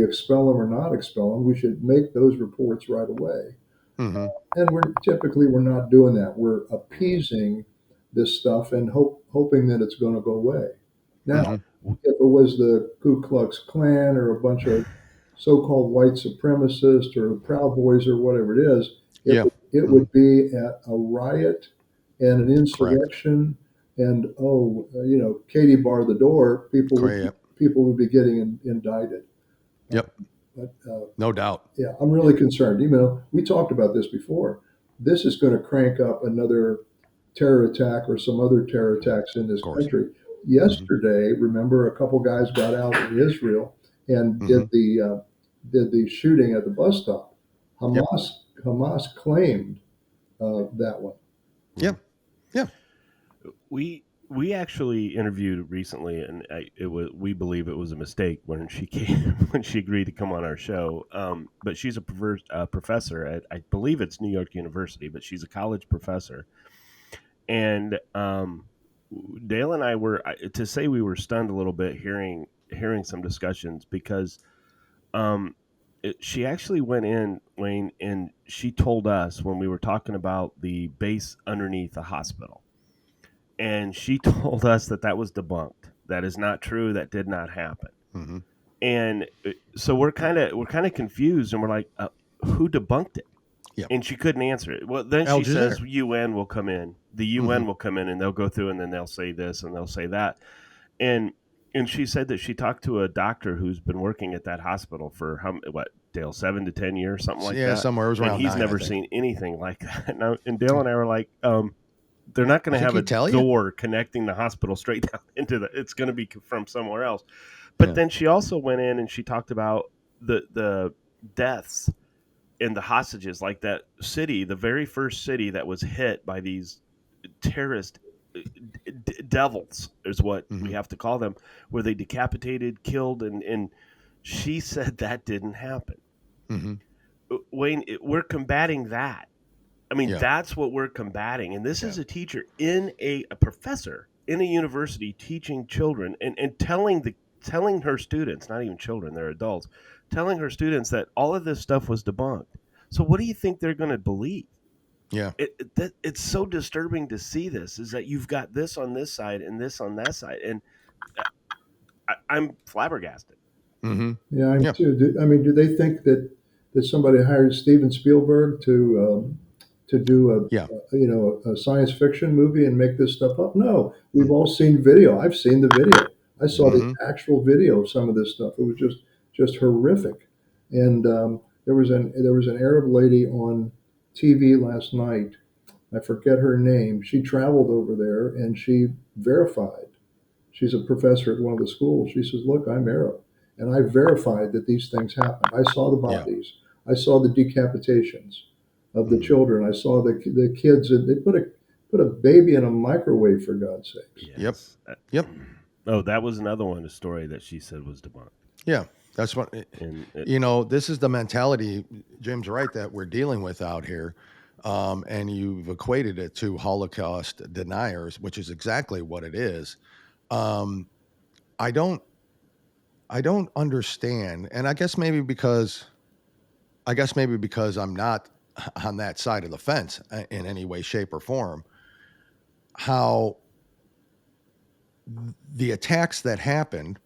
expel them or not expel them? We should make those reports right away. Mm-hmm. And we're not doing that. We're appeasing this stuff and hoping that it's going to go away. Now, Mm-hmm. if it was the Ku Klux Klan or a bunch of so-called white supremacist or Proud Boys or whatever it is, it would be a riot and an Correct. insurrection, and Katie bar the door. People would be getting indicted. Yep. But, no doubt. Yeah, I'm really concerned. We talked about this before. This is going to crank up another terror attack or some other terror attacks in this country. Yesterday, remember, a couple guys got out in Israel and did the shooting at the bus stop. Hamas claimed that one. Yeah, yeah. We actually interviewed recently, and we believe it was a mistake when she came when she agreed to come on our show. But she's a professor at, I believe it's New York University, but she's a college professor. And Dale and I were, to say we were stunned a little bit hearing some discussions, because she actually went in, Wayne, and she told us when we were talking about the base underneath the hospital. And she told us that was debunked. That is not true. That did not happen. Mm-hmm. And so we're kind of confused, and we're like, who debunked it? Yep. And she couldn't answer it. Well, then she says UN will come in. The UN will come in, and they'll go through, and then they'll say this and they'll say that. And she said that she talked to a doctor who's been working at that hospital for Dale, 7 to 10 years, something like that. Yeah, somewhere around. And he's never seen anything like that. And Dale and I were like, they're not going to have a door connecting the hospital straight down into it's going to be from somewhere else. But then she also went in and she talked about the deaths and the hostages, like that city, the very first city that was hit by these terrorist devils is what we have to call them, where they decapitated, killed. And she said that didn't happen. Wayne, we're combating that. I mean, that's what we're combating. And this is a teacher a professor in a university teaching children and telling her students, not even children, they're adults, telling her students that all of this stuff was debunked. So what do you think they're going to believe? Yeah. It's so disturbing to see this, is that you've got this on this side and this on that side. And I'm flabbergasted. Yeah, I'm too. Do they think that somebody hired Steven Spielberg to do a science fiction movie and make this stuff up? No, we've all seen video. I've seen the video. I saw the actual video of some of this stuff. It was just horrific. And there was an Arab lady on TV last night. I forget her name. She traveled over there and she verified. She's a professor at one of the schools. She says, "Look, I'm Arab, and I verified that these things happened. I saw the bodies. I saw the decapitations of the children. I saw the kids. And they put a baby in a microwave, for God's sakes." Yes. Yep. Oh, that was another one, a story that she said was debunked. Yeah, that's what. This is the mentality, Jim's right, that we're dealing with out here. And you've equated it to Holocaust deniers, which is exactly what it is. I don't understand, and I guess maybe because I'm not on that side of the fence in any way, shape, or form, how the attacks that happened,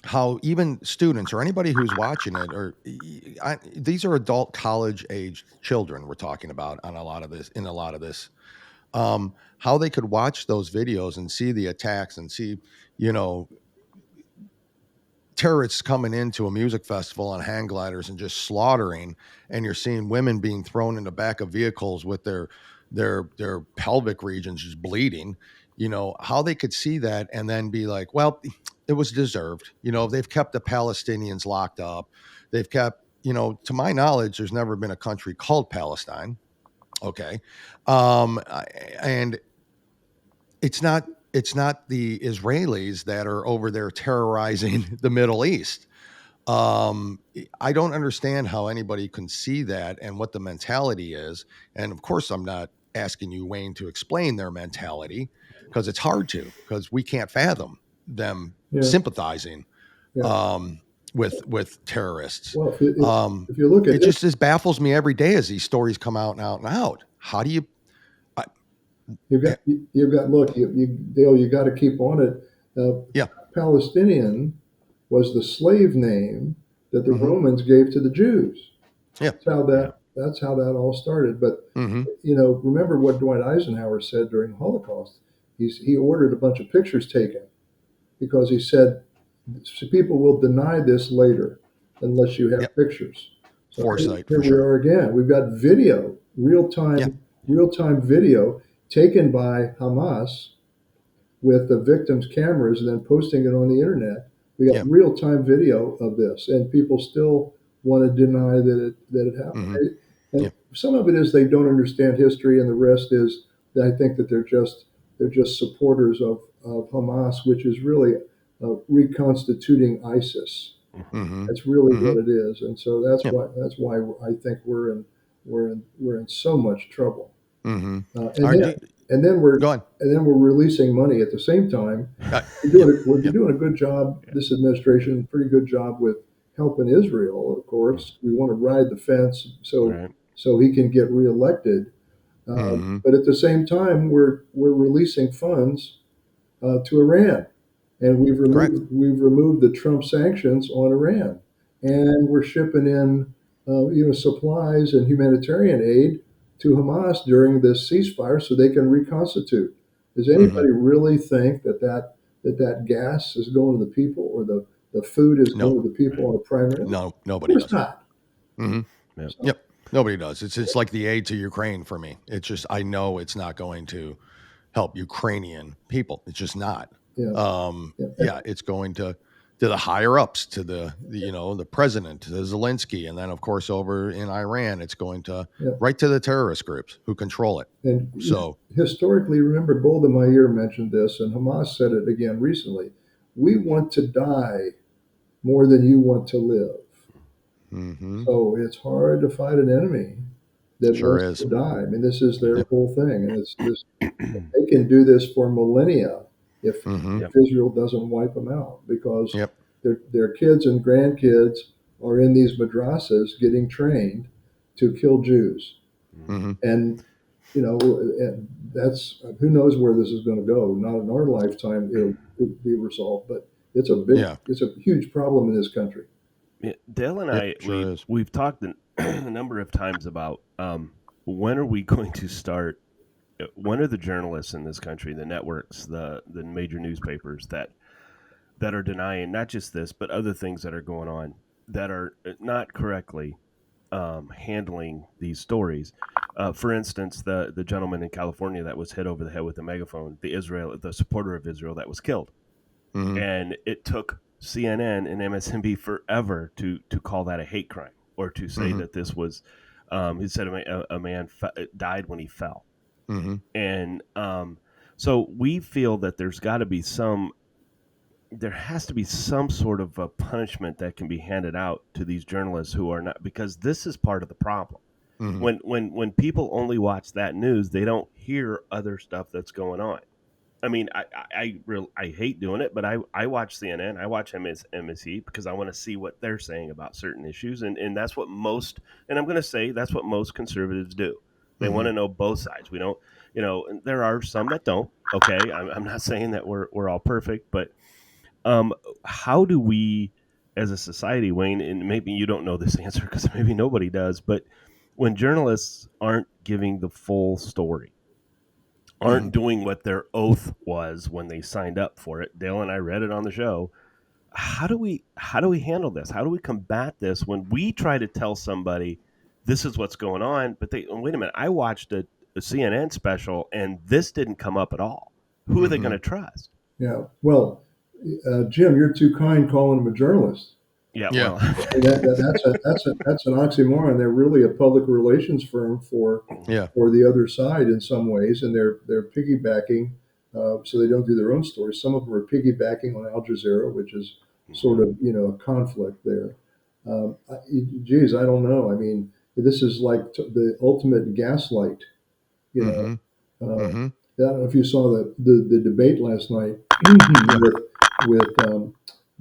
how even students or anybody who's watching it, these are adult college-aged children we're talking about in a lot of this. How they could watch those videos and see the attacks and see, terrorists coming into a music festival on hang gliders and just slaughtering, and you're seeing women being thrown in the back of vehicles with their pelvic regions just bleeding, how they could see that and then be like, well, it was deserved. They've kept the Palestinians locked up. They've kept, to my knowledge, there's never been a country called Palestine. Okay. And it's not the Israelis that are over there terrorizing the Middle East. I don't understand how anybody can see that and what the mentality is. And of course, I'm not asking you, Wayne, to explain their mentality, because it's hard to, because we can't fathom them sympathizing with terrorists. Well, if you look at it, just baffles me every day as these stories come out and out and out. How do you? You've got. Look, Dale, you got to keep on it. Palestinian was the slave name that the Romans gave to the Jews. Yeah. That's how that all started. But remember what Dwight Eisenhower said during the Holocaust. He ordered a bunch of pictures taken because he said people will deny this later unless you have pictures. So Foresight, here for we sure. are again. We've got video, real time video taken by Hamas with the victims' cameras and then posting it on the internet. We got real time video of this, and people still want to deny that it happened. And some of it is they don't understand history, and the rest is that I think that they're just supporters of Hamas, which is really reconstituting ISIS. That's really what it is, and so that's why I think we're in so much trouble. And then we're releasing money at the same time. We're doing a good job. This administration, pretty good job with helping Israel. Of course, we want to ride the fence so he can get reelected. But at the same time, we're releasing funds to Iran, and we've removed the Trump sanctions on Iran, and we're shipping in supplies and humanitarian aid to Hamas during this ceasefire so they can reconstitute. Does anybody really think that gas is going to the people, or the food is going to the people on a primary? No, nobody does. Of course not. Yep. Nobody does. It's like the aid to Ukraine for me. It's just, I know it's not going to help Ukrainian people. It's just not. It's going to the higher ups, to the president, to Zelensky, and then of course over in Iran, it's going to right to the terrorist groups who control it. And so historically, remember Golda Meir mentioned this, and Hamas said it again recently. We want to die more than you want to live. So it's hard to fight an enemy that wants to die. I mean, this is their whole thing, and it's this. They can do this for millennia if Israel doesn't wipe them out, because their kids and grandkids are in these madrasas getting trained to kill Jews, and that's, who knows where this is going to go. Not in our lifetime it'll be resolved, but it's a huge problem in this country. Dale and I, we've talked a number of times about when are we going to start. When are the journalists in this country, the networks, the major newspapers that are denying not just this, but other things that are going on that are not correctly handling these stories? For instance, the gentleman in California that was hit over the head with a megaphone, the supporter of Israel that was killed, and it took CNN and MSNBC forever to call that a hate crime, or to say that this was. He said a man died when he fell. And so we feel that there has to be some sort of a punishment that can be handed out to these journalists who are not, because this is part of the problem. When people only watch that news, they don't hear other stuff that's going on. I mean, I hate doing it, but I watch CNN, I watch MSNBC because I want to see what they're saying about certain issues, and that's what most, and I'm going to say that's what most conservatives do. They want to know both sides. We don't, there are some that don't. Okay, I'm not saying that we're all perfect, but how do we, as a society, Wayne, and maybe you don't know this answer because maybe nobody does, but when journalists aren't giving the full story, aren't doing what their oath was when they signed up for it, Dale and I read it on the show, how do we handle this? How do we combat this when we try to tell somebody this is what's going on, but wait a minute, I watched a CNN special and this didn't come up at all. Who are they going to trust? Yeah, well, Jim, you're too kind calling him a journalist. Yeah. Well, that's an oxymoron. They're really a public relations firm for the other side in some ways, and they're piggybacking, so they don't do their own stories. Some of them are piggybacking on Al Jazeera, which is sort of a conflict there. Geez, I don't know. I mean, this is like the ultimate gaslight. I don't know if you saw the debate last night with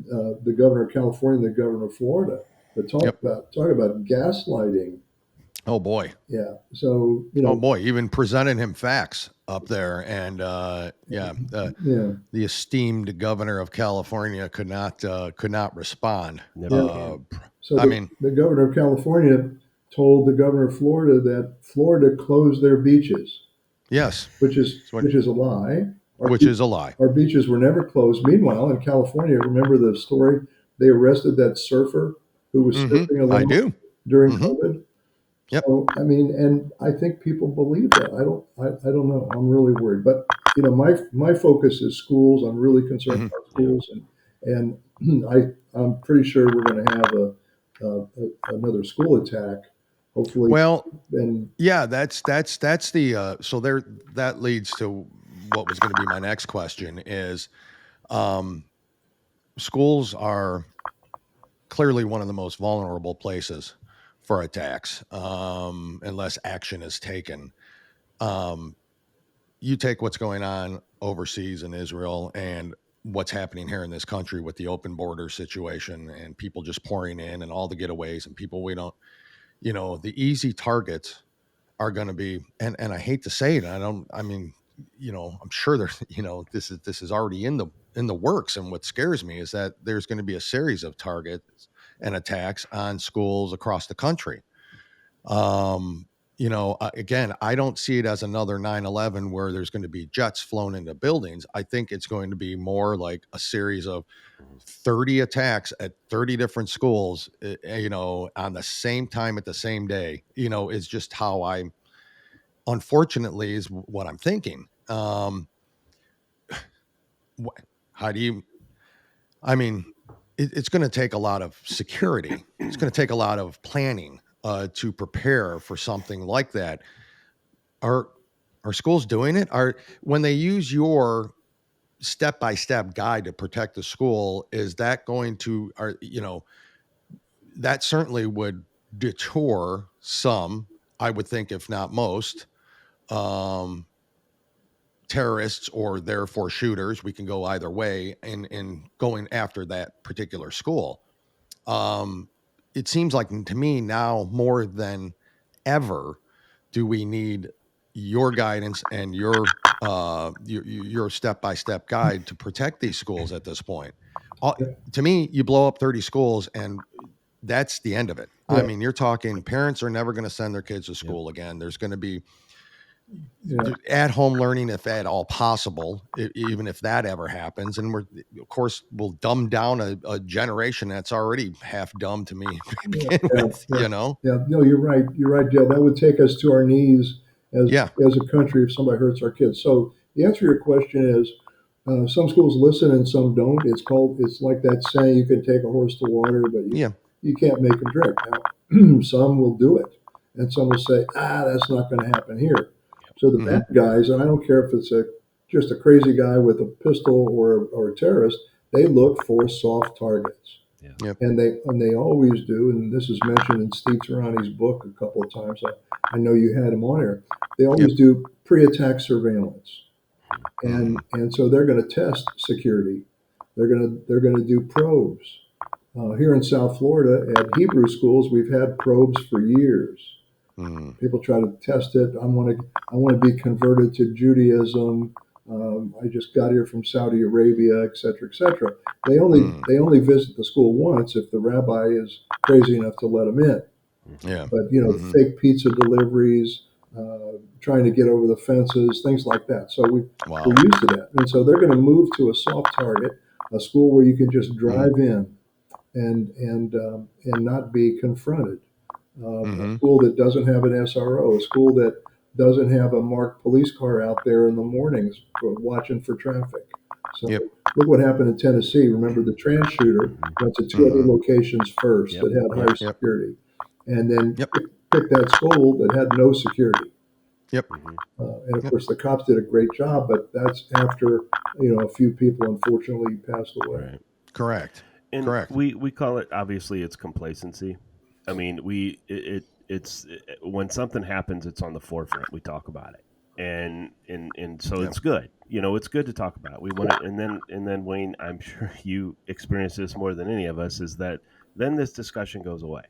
the governor of California and the governor of Florida. But talk about gaslighting. Oh boy. Yeah. So oh boy, even presenting him facts up there, and the esteemed governor of California could not respond. So I mean, the governor of California told the governor of Florida that Florida closed their beaches, yes, which is a lie. which is a lie. Our beaches were never closed. Meanwhile, in California, remember the story? They arrested that surfer who was surfing I along do. during Hmm. COVID. Yep. So I mean, and I think people believe that. I don't know. I'm really worried. But my focus is schools. I'm really concerned Hmm. about schools, and I'm pretty sure we're going to have another school attack, hopefully. Well, And yeah, that's the so there that leads to what was going to be my next question is um schools are clearly one of the most vulnerable places for attacks unless action is taken. Um you take what's going on overseas in Israel and what's happening here in this country with the open border situation and people just pouring in and all the getaways and people we don't, the easy targets are going to be, and I hate to say it, I mean, I'm sure there's, this is already in the works. And what scares me is that there's going to be a series of targets and attacks on schools across the country. Again, I don't see it as another 9/11 where there's going to be jets flown into buildings. I think it's going to be more like a series of 30 attacks at 30 different schools, on the same time at the same day, is just how unfortunately is what I'm thinking. How do you, I mean, it's going to take a lot of security. It's going to take a lot of planning to prepare for something like that. Are are schools doing it? Are when they use your step-by-step guide to protect the school, is that going to that certainly would deter some, I would think, if not most, um, terrorists or therefore shooters. We can go either way in going after that particular school. Um, it seems like to me now more than ever do we need your guidance and your step-by-step guide to protect these schools at this point. Uh, to me, you blow up 30 schools and that's the end of it. I yeah, mean, you're talking parents are never going to send their kids to Yep. school again. There's going to be yeah, at home learning if at all possible, even if that ever happens. And of course, we'll dumb down a generation that's already half dumb to me to yeah, begin yeah, with, yeah, yeah. No, you're right. You're right, Dale. That would take us to our knees Yeah. as a country if somebody hurts our kids. So the answer to your question is, some schools listen and some don't. It's like that saying, you can take a horse to water, but Yeah. you can't make them drink. Now, some will do it, and some will say, that's not going to happen here. So the Hmm. bad guys, and I don't care if it's just a crazy guy with a pistol or a terrorist, they look for soft targets. Yeah. Yep. And they always do, and this is mentioned in Steve Tarani's book a couple of times. I know you had him on here. They Yep. always do pre-attack surveillance, Hmm. and so they're going to test security. They're going to do probes. Here in South Florida at Hebrew schools, we've had probes for years. Hmm. People try to test it. I want to be converted to Judaism. I just got here from Saudi Arabia, et cetera, et cetera. They only visit the school once if the rabbi is crazy enough to let them in. Yeah. But Hmm. fake pizza deliveries, trying to get over the fences, things like that. So Wow. we're used to that, and so they're going to move to a soft target, a school where you can just Hmm. drive in and not be confronted. A Hmm. school that doesn't have an SRO, a school that doesn't have a marked police car out there in the mornings watching for traffic. So Yep. look what happened in Tennessee. Remember, the trans shooter went to two other Hmm. locations first Yep. that had Yep. higher Yep. security, and then Yep. picked that school that had no security. Yep. And of Yep. course, the cops did a great job, but that's after a few people unfortunately passed away. Right. Correct. And Correct. we call it, obviously it's complacency. I mean, it's when something happens, it's on the forefront. We talk about it, and so Yeah. it's good. It's good to talk about. We want it, and then Wayne, I'm sure you experience this more than any of us. Is that then this discussion goes away?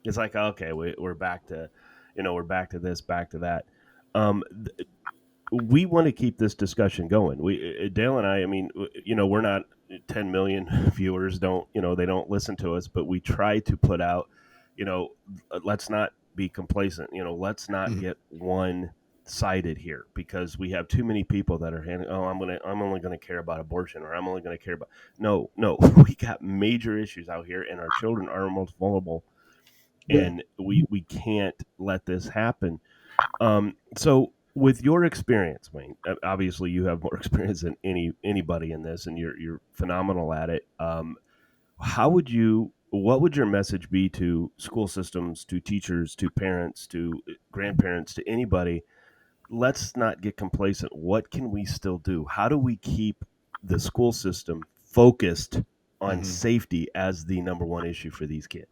It's like, okay, we're back to, we're back to this, back to that. Um, we want to keep this discussion going. Dale and I mean, we're not, 10 million viewers don't, they don't listen to us, but we try to put out, let's not be complacent. Let's not get one-sided here, because we have too many people that are I'm only going to care about abortion, or I'm only going to care about. No, we got major issues out here, and our children are most vulnerable, and we can't let this happen. So with your experience, Wayne, obviously you have more experience than anybody in this, and you're phenomenal at it. What would your message be to school systems, to teachers, to parents, to grandparents, to anybody? Let's not get complacent. What can we still do? How do we keep the school system focused on safety as the number one issue for these kids?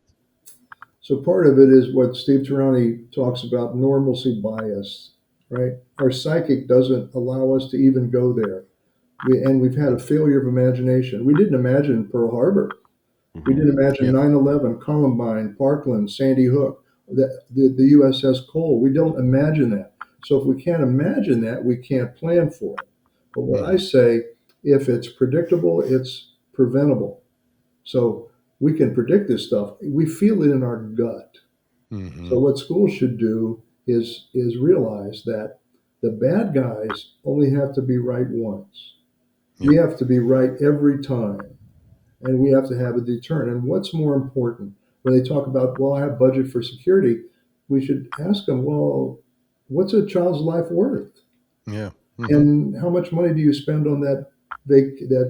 So part of it is what Steve Tarani talks about, normalcy bias, right? Our psychic doesn't allow us to even go there. We've had a failure of imagination. We didn't imagine Pearl Harbor. We didn't imagine 9/11, Columbine, Parkland, Sandy Hook, the USS Cole. We don't imagine that. So if we can't imagine that, we can't plan for it. But what I say, if it's predictable, it's preventable. So we can predict this stuff. We feel it in our gut. So what schools should do is realize that the bad guys only have to be right once. We have to be right every time, and we have to have a deterrent. And what's more important when they talk about, well, I have budget for security, we should ask them, well, what's a child's life worth? Yeah. And how much money do you spend on that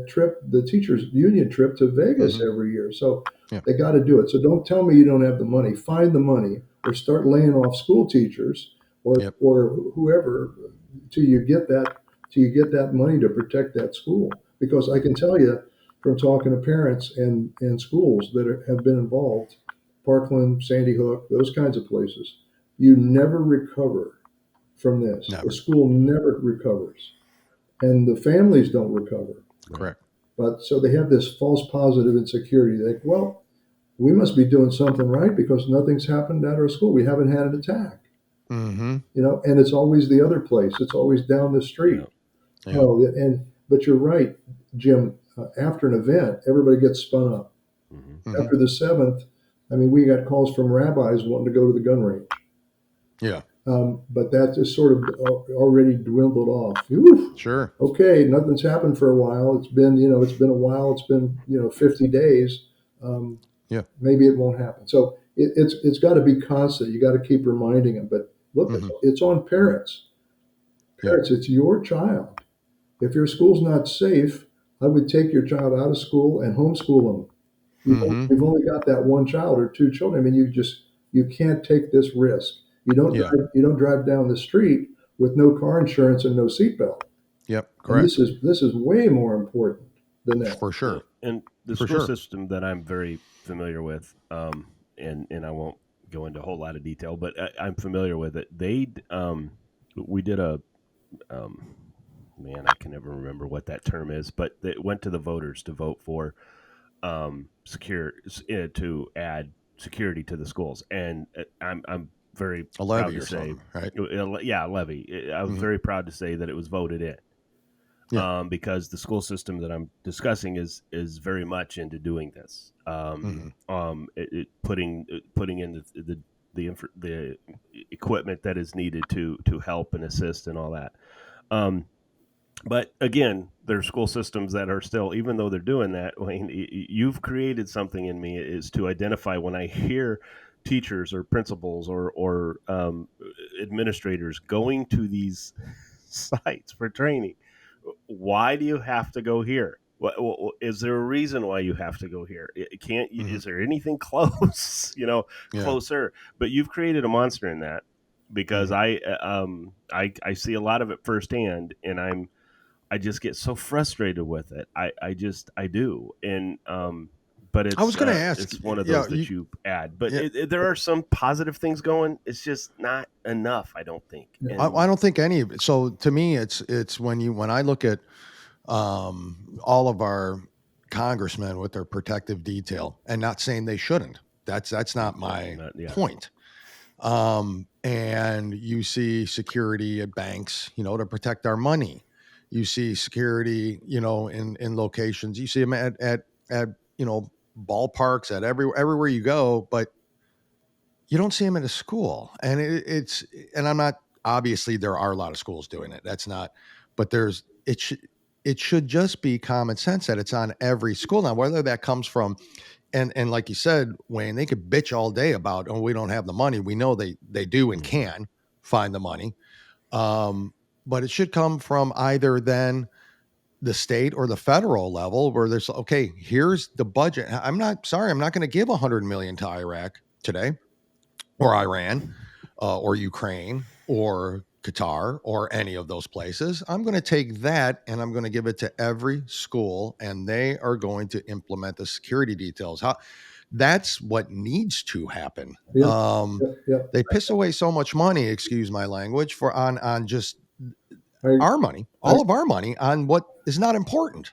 trip, the teachers' union trip to Vegas every year? So they got to do it. So don't tell me you don't have the money. Find the money, or start laying off school teachers or whoever till you get that money to protect that school. Because I can tell you from talking to parents and schools that have been involved, Parkland, Sandy Hook, those kinds of places, you never recover from this. Never. The school never recovers, and the families don't recover. Correct. But so they have this false positive insecurity. Like, well, we must be doing something right because nothing's happened at our school. We haven't had an attack. And it's always the other place. It's always down the street. But you're right, Jim. After an event, everybody gets spun up. After the 7th, I mean, we got calls from rabbis wanting to go to the gun range. But that is sort of already dwindled off. Whew. Sure. Okay, nothing's happened for a while. It's been a while. It's been 50 days. Maybe it won't happen. So it's got to be constant. You got to keep reminding them. But look, it's on parents. Parents, it's your child. If your school's not safe, I would take your child out of school and homeschool them. We've only got that one child or two children. I mean, you can't take this risk. You don't drive down the street with no car insurance and no seatbelt. Yep, correct. And this is way more important than that. For sure. And the school system that I'm very familiar with, and I won't go into a whole lot of detail, but I'm familiar with it. We did a I can never remember what that term is, but it went to the voters to vote for to add security to the schools, and I'm very a levy proud to or say, something, right? Yeah, a levy. I was very proud to say that it was voted in, because the school system that I'm discussing is very much into doing this, putting in the equipment that is needed to help and assist and all that. But again, there are school systems that are still, even though they're doing that, Wayne, you've created something in me is to identify when I hear teachers or principals or administrators going to these sites for training. Why do you have to go here? Is there a reason why you have to go here? Is there anything close, closer? But you've created a monster in that, because I see a lot of it firsthand, and I just get so frustrated with it. I do. And, but it's, I was going to ask, it's one of those that you add, but there are some positive things going. It's just not enough, I don't think. And I don't think any of it. So to me, it's when I look at all of our congressmen with their protective detail, and not saying they shouldn't. That's not my point. And you see security at banks, to protect our money. You see security, in locations. You see them at ballparks, at everywhere you go, but you don't see them at a school. And and I'm not, obviously there are a lot of schools doing it. That's not, but it should just be common sense that it's on every school. Now, whether that comes from, and like you said, Wayne, they could bitch all day about, oh, we don't have the money. We know they do and can find the money. But it should come from either then the state or the federal level, where there's, okay, here's the budget. I'm not going to give 100 million to Iraq today, or Iran, or Ukraine, or Qatar, or any of those places. I'm going to take that and I'm going to give it to every school, and they are going to implement the security details. That's what needs to happen. They piss away so much money, excuse my language, on just our money, all of our money, on what is not important.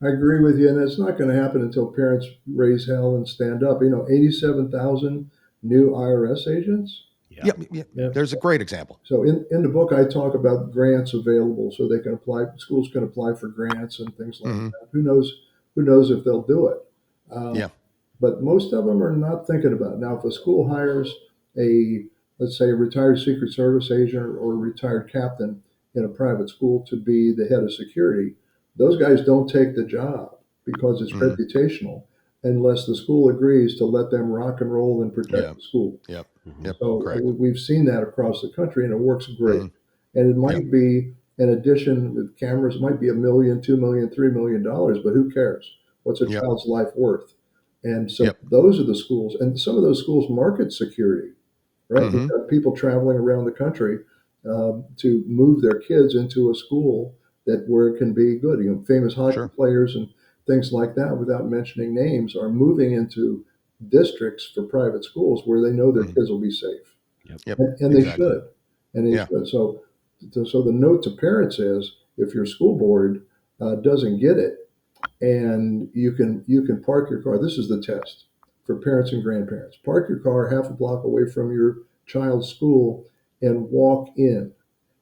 I agree with you, and it's not going to happen until parents raise hell and stand up. 87,000 new IRS agents. Yeah. There's a great example. So in the book, I talk about grants available, so they can apply. Schools can apply for grants and things like that. Who knows? Who knows if they'll do it? But most of them are not thinking about it. Now, if a school hires let's say, a retired Secret Service agent or a retired captain in a private school to be the head of security, those guys don't take the job because it's reputational, unless the school agrees to let them rock and roll and protect the school. So we've seen that across the country, and it works great. And it might be an addition with cameras, might be $1 million, $2 million, $3 million, but who cares? What's a child's life worth? And so those are the schools, and some of those schools market security, right? We've got people traveling around the country to move their kids into a school where it can be good. Famous hockey players and things like that, without mentioning names, are moving into districts for private schools where they know their kids will be safe. And they should. And they should. So the note to parents is, if your school board doesn't get it, and you can park your car. This is the test for parents and grandparents. Park your car half a block away from your child's school and walk in.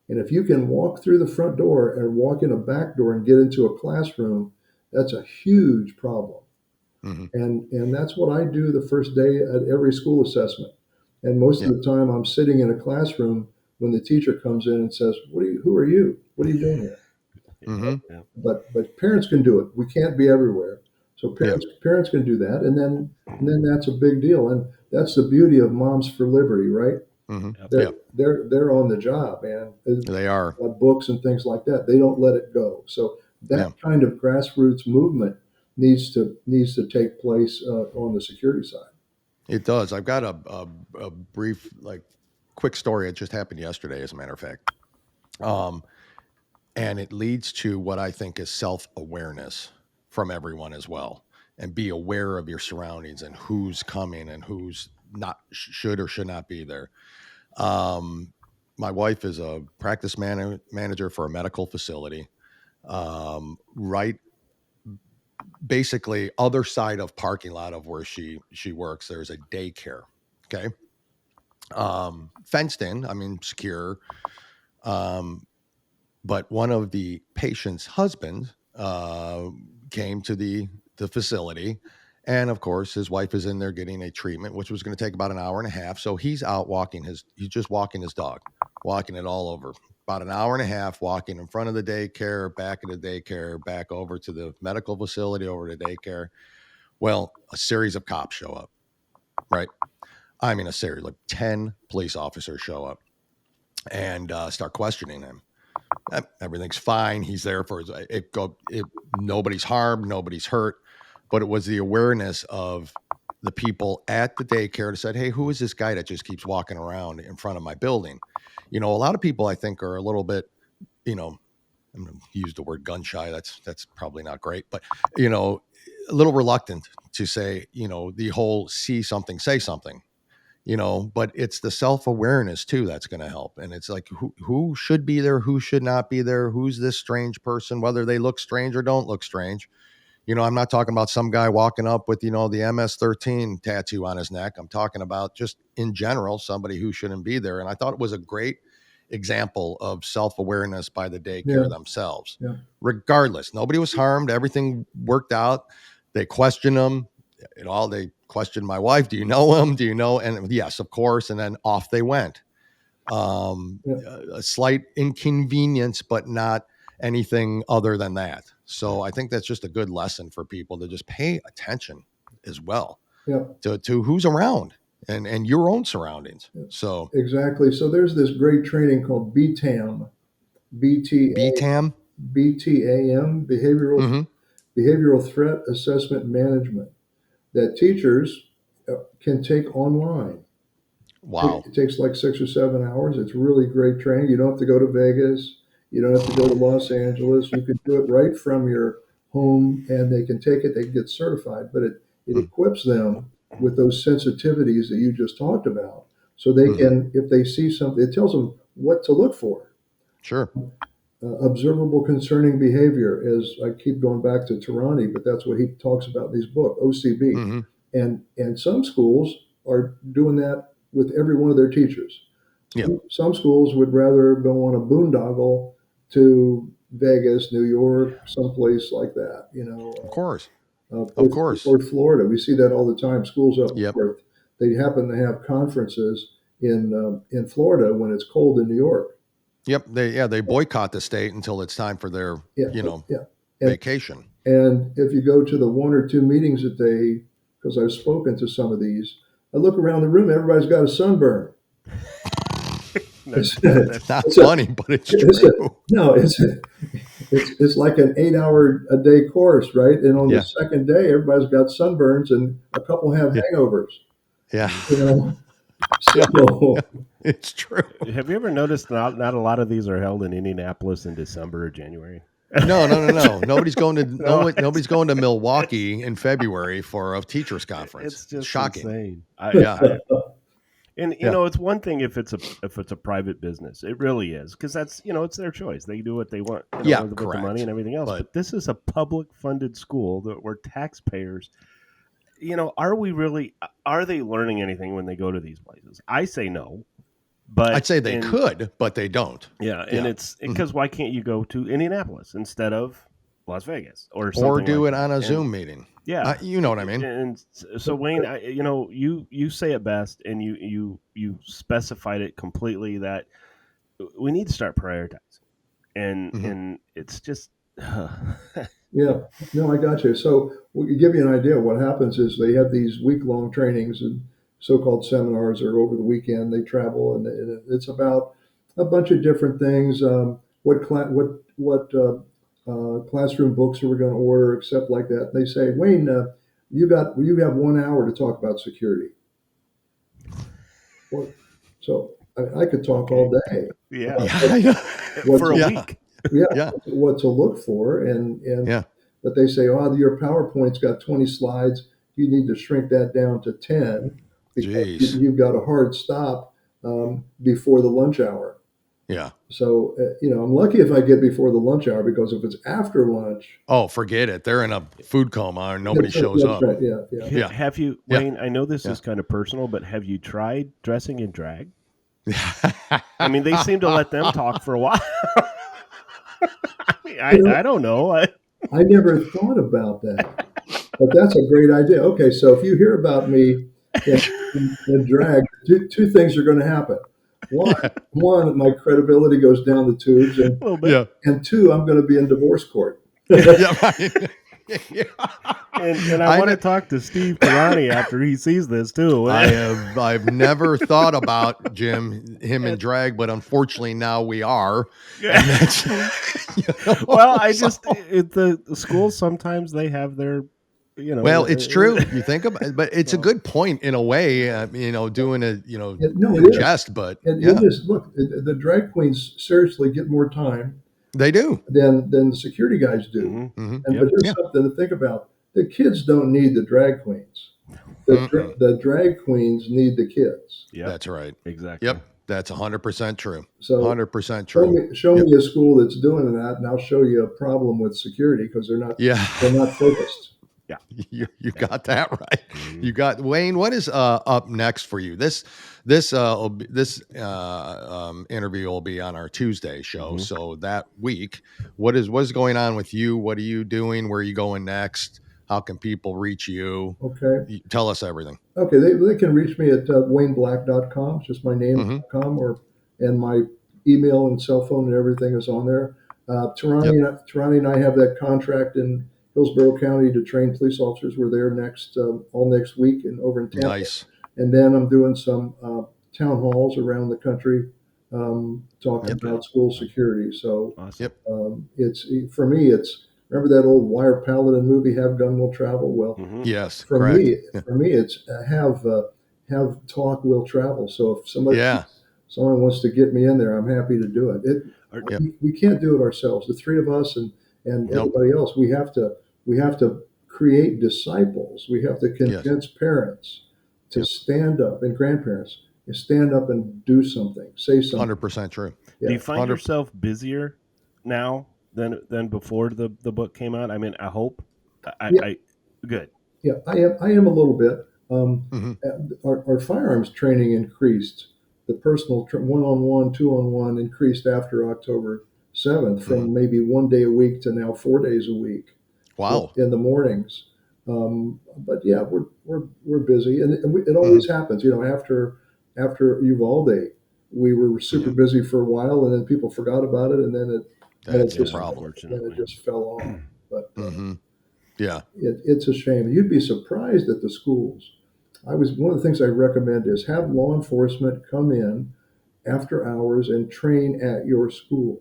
And if you can walk through the front door and walk in a back door and get into a classroom, that's a huge problem. And that's what I do the first day at every school assessment. And most of the time I'm sitting in a classroom when the teacher comes in and says, who are you? What are you doing here? But parents can do it. We can't be everywhere. So parents can do that. And then that's a big deal. And that's the beauty of Moms for Liberty, right? They're on the job, man. They are. Books and things like that. They don't let it go. So that kind of grassroots movement needs to take place on the security side. It does. I've got a brief, quick story. It just happened yesterday, as a matter of fact. And it leads to what I think is self-awareness from everyone as well, and be aware of your surroundings and who's coming and who's not, should or should not be there. My wife is a practice manager for a medical facility, right, basically other side of parking lot of where she works. There's a daycare. Okay. Fenced in, secure. But one of the patient's husbands came to the facility, and of course his wife is in there getting a treatment, which was going to take about an hour and a half. So he's out he's just walking his dog, walking it all over. About an hour and a half walking in front of the daycare, back of the daycare, back over to the medical facility, over to daycare. Well, a series of cops show up, right? A series, 10 police officers show up and start questioning him. Everything's fine. He's there for nobody's harmed, nobody's hurt, but it was the awareness of the people at the daycare that said, hey, who is this guy that just keeps walking around in front of my building? A lot of people, I think, are a little bit, I'm going to use the word gun shy. That's probably not great, but, a little reluctant to say, the whole see something, say something. But it's the self-awareness too that's going to help. And it's like, who should be there, who should not be there, who's this strange person, whether they look strange or don't look strange. I'm not talking about some guy walking up with, the MS-13 tattoo on his neck. I'm talking about just in general, somebody who shouldn't be there. And I thought it was a great example of self-awareness by the daycare themselves. Yeah. Regardless, nobody was harmed. Everything worked out. They questioned them. They questioned my wife. Do you know him? Do you know? And yes, of course. And then off they went. A slight inconvenience, but not anything other than that. So I think that's just a good lesson for people to just pay attention as well to who's around and your own surroundings. So exactly. So there's this great training called BTAM, BTAM, Behavioral Threat Assessment Management, that teachers can take online. Wow. It takes like 6 or 7 hours. It's really great training. You don't have to go to Vegas. You don't have to go to Los Angeles. You can do it right from your home, and they can take it. They can get certified, but it equips them with those sensitivities that you just talked about. So they can, if they see something, it tells them what to look for. Sure. Observable concerning behavior, as I keep going back to Tarani, but that's what he talks about in his book, OCB. And some schools are doing that with every one of their teachers. Some schools would rather go on a boondoggle to Vegas, New York, someplace like that, Of course. Or Florida. We see that all the time. Schools up north, they happen to have conferences in Florida when it's cold in New York. Yep. They boycott the state until it's time for their, vacation. And if you go to the 1 or 2 meetings that because I've spoken to some of these, I look around the room, everybody's got a sunburn. That's not funny, but it's true. It's like an 8-hour a day course, right? And on the second day, everybody's got sunburns and a couple have hangovers. Yeah. So, it's true. Have you ever noticed not a lot of these are held in Indianapolis in December or January? No. Nobody's going to Milwaukee in February for a teachers conference. It's just shocking. Insane. And it's one thing if it's a private business, it really is, because that's it's their choice. They do what they want. With the money and everything else. But this is a public funded school that we're taxpayers. Are they learning anything when they go to these places? I say no. But I'd say they could, but they don't. Yeah, and it's because why can't you go to Indianapolis instead of Las Vegas or do it on a Zoom meeting? Yeah, you know what I mean. And so Wayne, you say it best, and you specified it completely that we need to start prioritizing, and it's just. Yeah, no, I got you. So to give you an idea, what happens is they have these week-long trainings and so-called seminars or over the weekend. They travel, and it's about a bunch of different things. What classroom books are we going to order, except like that. They say, Wayne, you have 1 hour to talk about security. Well, so I could talk all day. Yeah, for a week. What to look for, but they say, your PowerPoint's got 20 slides. You need to shrink that down to 10 because you've got a hard stop before the lunch hour. Yeah. So I'm lucky if I get before the lunch hour, because if it's after lunch, forget it. They're in a food coma and nobody shows up. Right. Yeah. Have you, Wayne? I know this is kind of personal, but have you tried dressing in drag? I mean, they seem to let them talk for a while. I don't know. I never thought about that, but that's a great idea. Okay, so if you hear about me in drag, two things are going to happen. One, my credibility goes down the tubes, and two, I'm going to be in divorce court. And I want to talk to Steve Tarani after he sees this too. I've never thought about him in drag, but unfortunately now we are. Well, the schools sometimes they have their. Well, it's true. You think about it, but it's a good point in a way, doing a, jest, but look, the drag queens seriously get more time. They do than the security guys do. But there's something to think about. The kids don't need the drag queens. The drag queens need the kids. Yeah, that's right. Exactly. Yep. That's 100% true. So 100% true. Show me a school that's doing that, and I'll show you a problem with security because they're not focused. Yeah. You got that right. You got Wayne. What is up next for you? This interview will be on our Tuesday show. So that week, what's going on with you? What are you doing? Where are you going next? How can people reach you? Okay. Tell us everything. Okay, they can reach me at wayneblack.com. It's just my name.com, and my email and cell phone and everything is on there. Tarani and I have that contract in Hillsborough County to train police officers. We're there all next week and over in Tampa. Nice. And then I'm doing some town halls around the country talking about school security. So it's for me, it's remember that old Wire Paladin movie, Have Gun Will Travel? Well, yes, for correct. me, it's have talk will travel. So if someone wants to get me in there, I'm happy to do it. We can't do it ourselves. The three of us and everybody else, we have to create disciples. We have to convince parents to stand up, and grandparents stand up and do something, say something. 100% true. Yeah. Do you find yourself busier now than before the book came out? I mean, I hope. I good. Yeah, I am a little bit. Our firearms training increased. The personal one-on-one, two-on-one increased after October 7th from maybe 1 day a week to now 4 days a week. Wow! In the mornings, but yeah, we're busy, and it always happens. You know, after Uvalde, we were super busy for a while, and then people forgot about it, and then it just fell off. But yeah, it's a shame. You'd be surprised at the schools. One of the things I recommend is have law enforcement come in after hours and train at your school.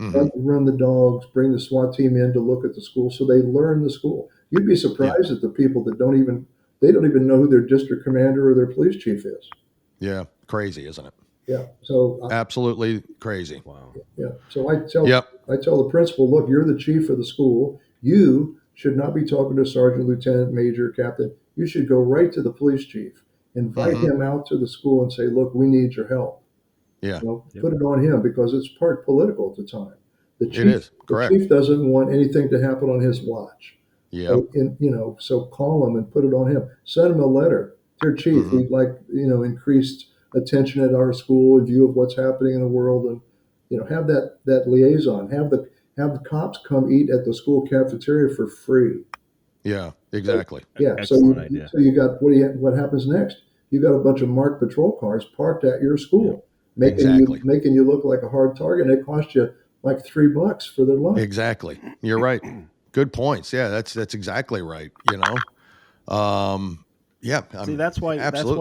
Run the dogs, bring the SWAT team in to look at the school so they learn the school. You'd be surprised at the people that don't even know who their district commander or their police chief is. Yeah, crazy, isn't it? Yeah. So absolutely crazy. Wow. Yeah. So I tell the principal, look, you're the chief of the school. You should not be talking to sergeant, lieutenant, major, captain. You should go right to the police chief, invite him out to the school and say, look, we need your help. Yeah. Put it on him because it's part political at the time. The chief, it is. Correct. The chief doesn't want anything to happen on his watch. Yeah. So call him and put it on him. Send him a letter. Dear Chief, we'd like, increased attention at our school in view of what's happening in the world, and have that liaison. Have the cops come eat at the school cafeteria for free. Yeah, exactly. Excellent idea. So you got what happens next? You got a bunch of marked patrol cars parked at your school, making you look like a hard target. And it cost you like $3 for their lunch. Exactly. You're right. Good points. Yeah, that's exactly right. Yeah. See, that's why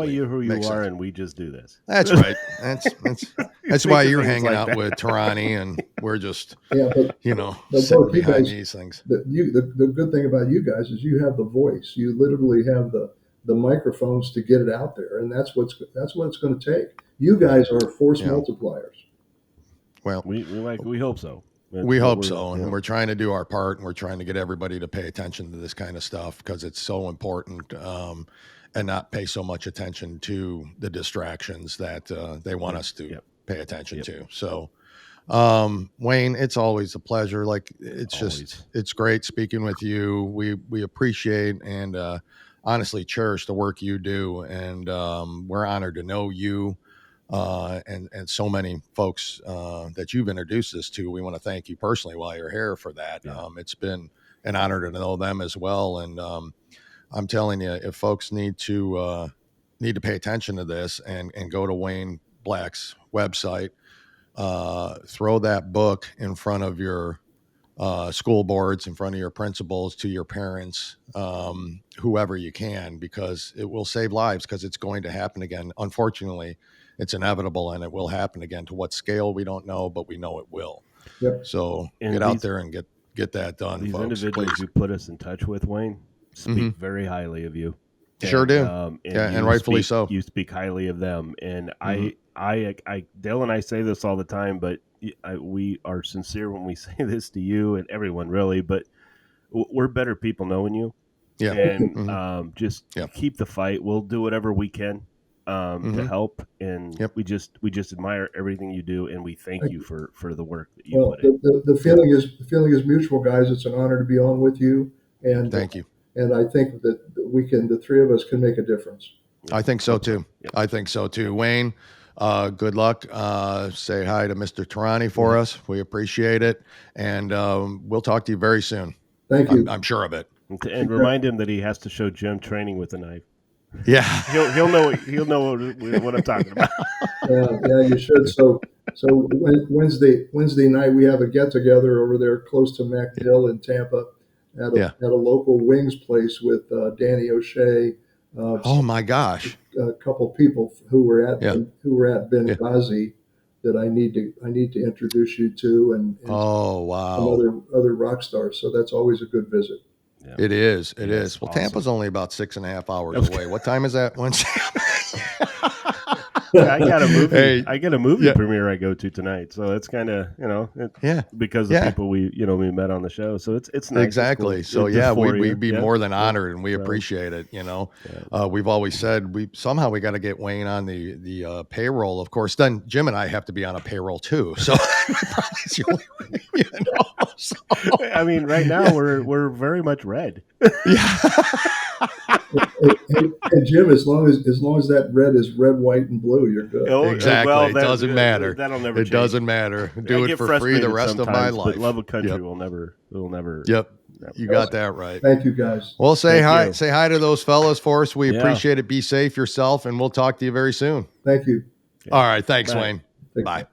you're who you are, and we just do this. That's right. That's why you're hanging out with Tarani, and we're just sitting behind these things. The good thing about you guys is you have the voice. You literally have the microphones to get it out there, and that's what it's going to take. You guys are force multipliers. Well, we hope so. We hope so, and we're trying to do our part, and we're trying to get everybody to pay attention to this kind of stuff because it's so important, and not pay so much attention to the distractions that they want us to pay attention to. So, Wayne, it's always a pleasure. It's great speaking with you. We appreciate and honestly cherish the work you do, and we're honored to know you. And so many folks that you've introduced us to. We want to thank you personally while you're here for that. It's been an honor to know them as well. And I'm telling you, if folks need to pay attention to this and go to Wayne Black's website, throw that book in front of your school boards, in front of your principals, to your parents, whoever you can, because it will save lives, because it's going to happen again. Unfortunately, it's inevitable, and it will happen again. To what scale, we don't know, but we know it will. Yep. So get out there and get that done, these folks. Individuals please. you put us in touch with, Wayne, speak very highly of you. Sure do. And rightfully so. You speak highly of them. And I Dale and I say this all the time, but we are sincere when we say this to you and everyone, really. But we're better people knowing you. Yeah. And just keep the fight. We'll do whatever we can to help. And we just admire everything you do, and we thank you for the work that you put in. The feeling is mutual, guys. It's an honor to be on with you. And thank you. and I think that the three of us can make a difference. I think so too. I think so too. Wayne, good luck. Say hi to Mr. Tarani for us. We appreciate it. And we'll talk to you very soon. Thank you. I'm sure of it. And remind him that he has to show Jim training with a knife. Yeah. He'll know what I'm talking about. Yeah, you should. So Wednesday night we have a get together over there close to MacDill in Tampa at a local wings place with Danny O'Shea. Oh my gosh! A couple people who were at Benghazi that I need to introduce you to, and oh wow, some other rock stars. So that's always a good visit. Yeah. It is. Well, awesome. Tampa's only about 6.5 hours away. What time is that? Wednesday. I got a movie. Hey, I got a movie premiere I go to tonight, so it's kind of because of people we met on the show. So it's nice. Exactly. It's cool. So we'd be more than honored, and we appreciate it. We've always said we got to get Wayne on the payroll. Of course, then Jim and I have to be on a payroll too. So so. I mean, right now we're very much red. Yeah. And Jim, as long as that red is red, white, and blue, you're good. Oh, exactly. Well, it doesn't matter. That'll never change. It doesn't matter. Do it for free the rest of my life. But love of country will never. Yep. You got that right. Thank you, guys. Well, say hi to those fellas for us. We appreciate it. Be safe yourself, and we'll talk to you very soon. Thank you. All right. Thanks, Wayne. Bye. Bye.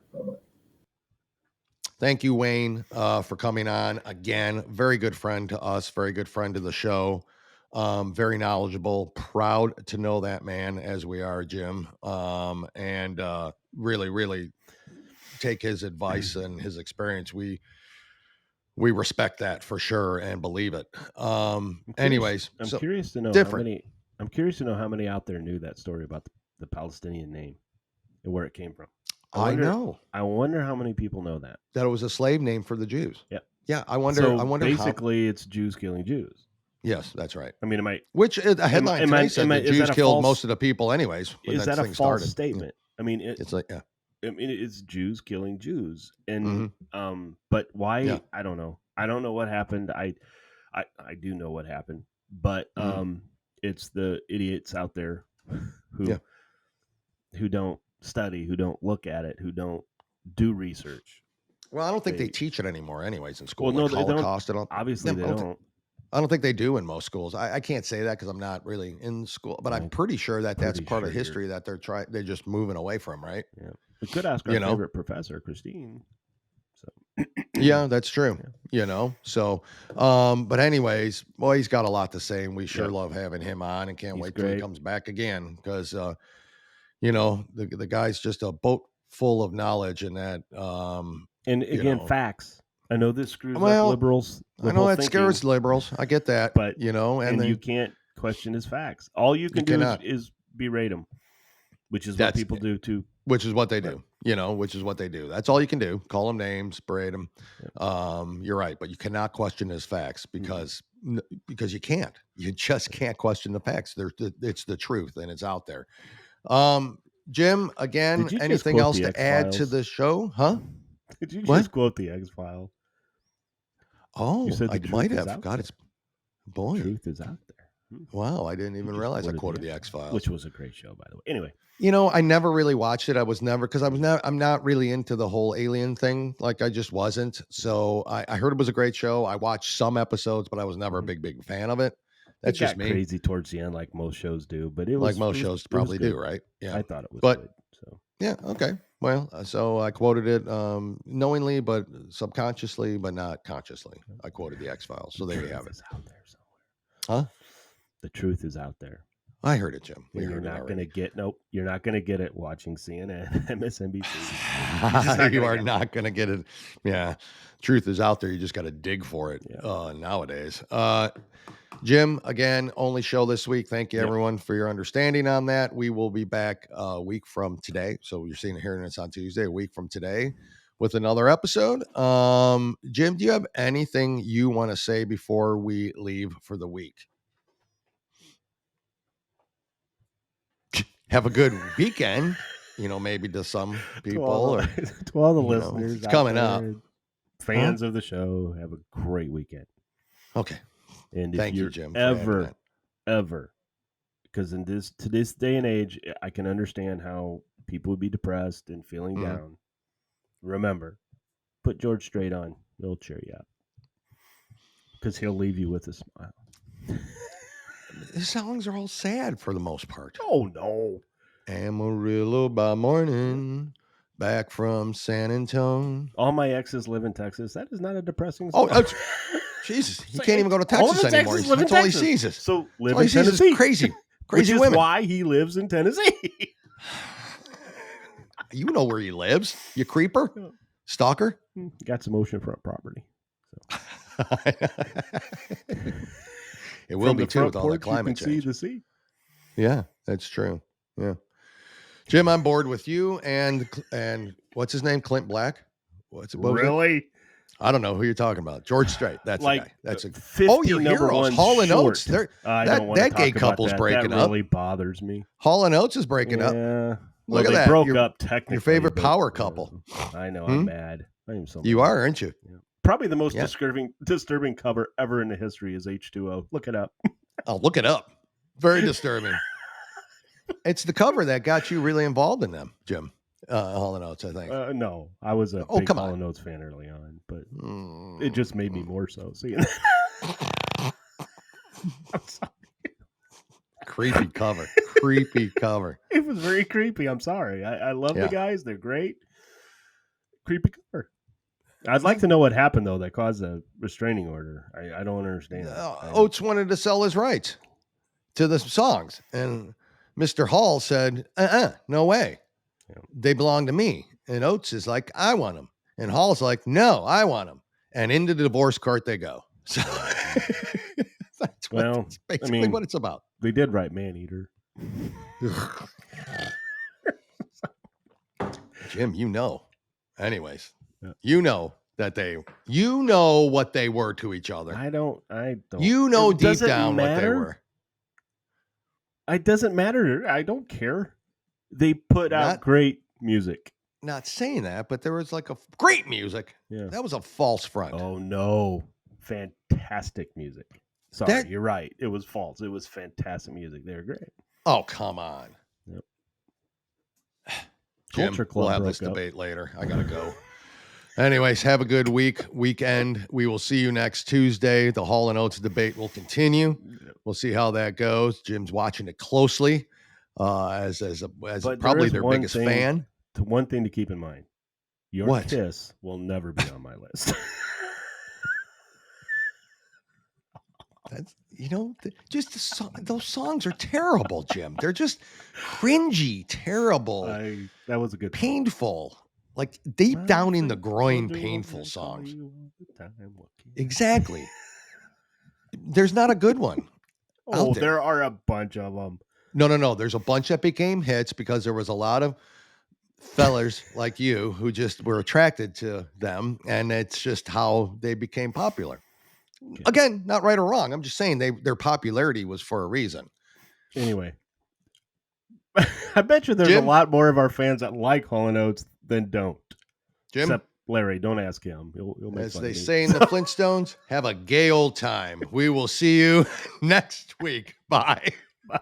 Thank you, Wayne, for coming on again. Very good friend to us. Very good friend to the show. Very knowledgeable, proud to know that man as we are, Jim, and really, really take his advice and his experience. We respect that for sure and believe it. Anyways, I'm curious to know how many out there knew that story about the Palestinian name and where it came from. I wonder how many people know that it was a slave name for the Jews. Yeah. Yeah. I wonder. Basically, it's Jews killing Jews. Yes, that's right. I mean, which a headline today said the Jews killed most of the people anyways. Is that a false statement? I mean, it's like, I mean, it's Jews killing Jews, and but why? Yeah. I don't know. I don't know what happened. I do know what happened, but it's the idiots out there who don't study, who don't look at it, who don't do research. Well, I don't think they teach it anymore, anyways, in school. Well, no, like they Holocaust don't. Obviously, they don't. I don't think they do in most schools. I can't say that because I'm not really in school, but I'm pretty sure that's part of history that they're just moving away from, right? Yeah, we could ask our favorite professor, Christine. So yeah, that's true. Yeah. So, but anyways, well, he's got a lot to say, and we sure love having him on, and can't wait till he comes back again because, the guy's just a boat full of knowledge, and that, and again, facts. I know this screws up liberals. I know that scares liberals. I get that, but and you can't question his facts. All you can do is berate him, which is what people do too. Which is what they do. Which is what they do. That's all you can do. Call them names, berate them. You're right, but you cannot question his facts because you can't. You just can't question the facts. It's the truth, and it's out there. Jim, again, anything else to add to the show? Huh? Did you just quote the X-Files? Oh, I might have. God, it's the truth is out there. Wow, I didn't even realize I quoted the X-Files, which was a great show, by the way. Anyway, I never really watched it. I'm not really into the whole alien thing. Like I just wasn't. So I heard it was a great show. I watched some episodes, but I was never a big fan of it. That's just me. Crazy towards the end, like most shows do. But it was like most shows probably do, right? Yeah, I thought it was good. So yeah, okay. Well, so I quoted it knowingly, but subconsciously, but not consciously. I quoted the X-Files, so there you have it. It's out there somewhere. Huh? The truth is out there. I heard it, Jim. You're not going to get you're not going to get it watching CNN, MSNBC. You are not going to get it. Yeah, truth is out there. You just got to dig for it nowadays. Jim, again, only show this week. Thank you, everyone, for your understanding on that. We will be back a week from today. So you're seeing it here, and it's on Tuesday, a week from today, with another episode. Jim, do you have anything you want to say before we leave for the week? Have a good weekend, maybe to some people. To all the listeners. It's coming up. Fans of the show, have a great weekend. Okay. And if Thank you, you're Jim, for ever, because to this day and age, I can understand how people would be depressed and feeling down. Remember, put George Strait on; it'll cheer you up, because he'll leave you with a smile. His songs are all sad for the most part. Oh no, Amarillo by morning, back from San Antonio. All my exes live in Texas. That is not a depressing song. Oh, Jesus, he can't even go to Texas anymore. That's all he sees is. So live in Tennessee. Crazy which is women. Why he lives in Tennessee. You know where he lives, you creeper, stalker. Got some oceanfront property. So. It will be too with all that climate change. change. See the sea. Yeah, that's true. Yeah, Jim, I'm bored with you and what's his name? Clint Black. What's it? Really? I don't know who you're talking about. George Strait. That's like the guy. That's a 50 your number heroes. one Hall and Oates. That gay couple's breaking up. That really bothers me. Hall and Oates is breaking up. Look at that. They broke up technically. Your favorite power couple. I know. I'm mad. I am so mad. You are, aren't you? Yeah. Probably the most disturbing cover ever in the history is H2O. Look it up. Oh, look it up. Very disturbing. It's the cover that got you really involved in them, Jim. Hall and Oates, I think. No, I was a big Hall and Oates fan early on, but it just made me more so. See, I'm sorry. Creepy cover. Creepy cover. It was very creepy. I'm sorry. I love the guys. They're great. Creepy cover. I'd like to know what happened, though, that caused a restraining order. I don't understand. Oates wanted to sell his rights to the songs, and Mr. Hall said, no way. Yeah. They belong to me. And Oates is like, I want them. And Hall's like, no, I want them. And into the divorce court they go. So that's basically what it's about. They did write Maneater. Jim, you know. Anyways, you know that you know what they were to each other. I don't. You know deep down what they were. It doesn't matter. I don't care. They put out great music. Not saying that, but there was like a great music. Yeah. That was a false front. Oh, no. Fantastic music. Sorry, you're right. It was false. It was fantastic music. They were great. Oh, come on. Yep. Jim, we'll have this debate later. I got to go. Anyways, have a good weekend. We will see you next Tuesday. The Hall and Oates debate will continue. We'll see how that goes. Jim's watching it closely as probably their biggest fan. One thing to keep in mind. Your Kiss will never be on my list. That's, those songs are terrible, Jim. They're just cringy, terrible. That was a good painful. Like deep down in the groin, painful songs. Exactly. There's not a good one. Oh, there are a bunch of them. No. There's a bunch that became hits because there was a lot of fellers like you who just were attracted to them, and it's just how they became popular. Okay. Again, not right or wrong. I'm just saying their popularity was for a reason. Anyway, I bet you there's a lot more of our fans that like Hall & Oates than don't. Jim? Except Larry, don't ask him. He'll make As fun they of me. say in the Flintstones, have a gay old time. We will see you next week. Bye. Bye.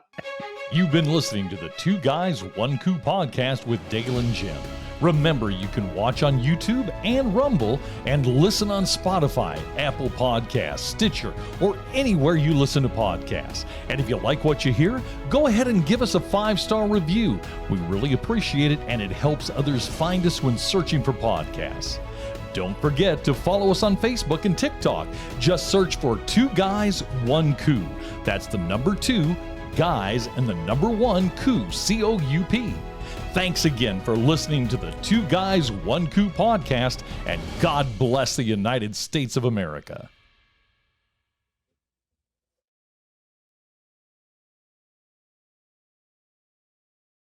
You've been listening to the Two Guys, One Coup podcast with Dale and Jim. Remember, you can watch on YouTube and Rumble and listen on Spotify, Apple Podcasts, Stitcher, or anywhere you listen to podcasts. And if you like what you hear, go ahead and give us a 5-star review. We really appreciate it, and it helps others find us when searching for podcasts. Don't forget to follow us on Facebook and TikTok. Just search for Two Guys, One Coup. That's the number 2, guys, and the number 1, Coup, C-O-U-P. Thanks again for listening to the Two Guys, One Coup podcast, and God bless the United States of America.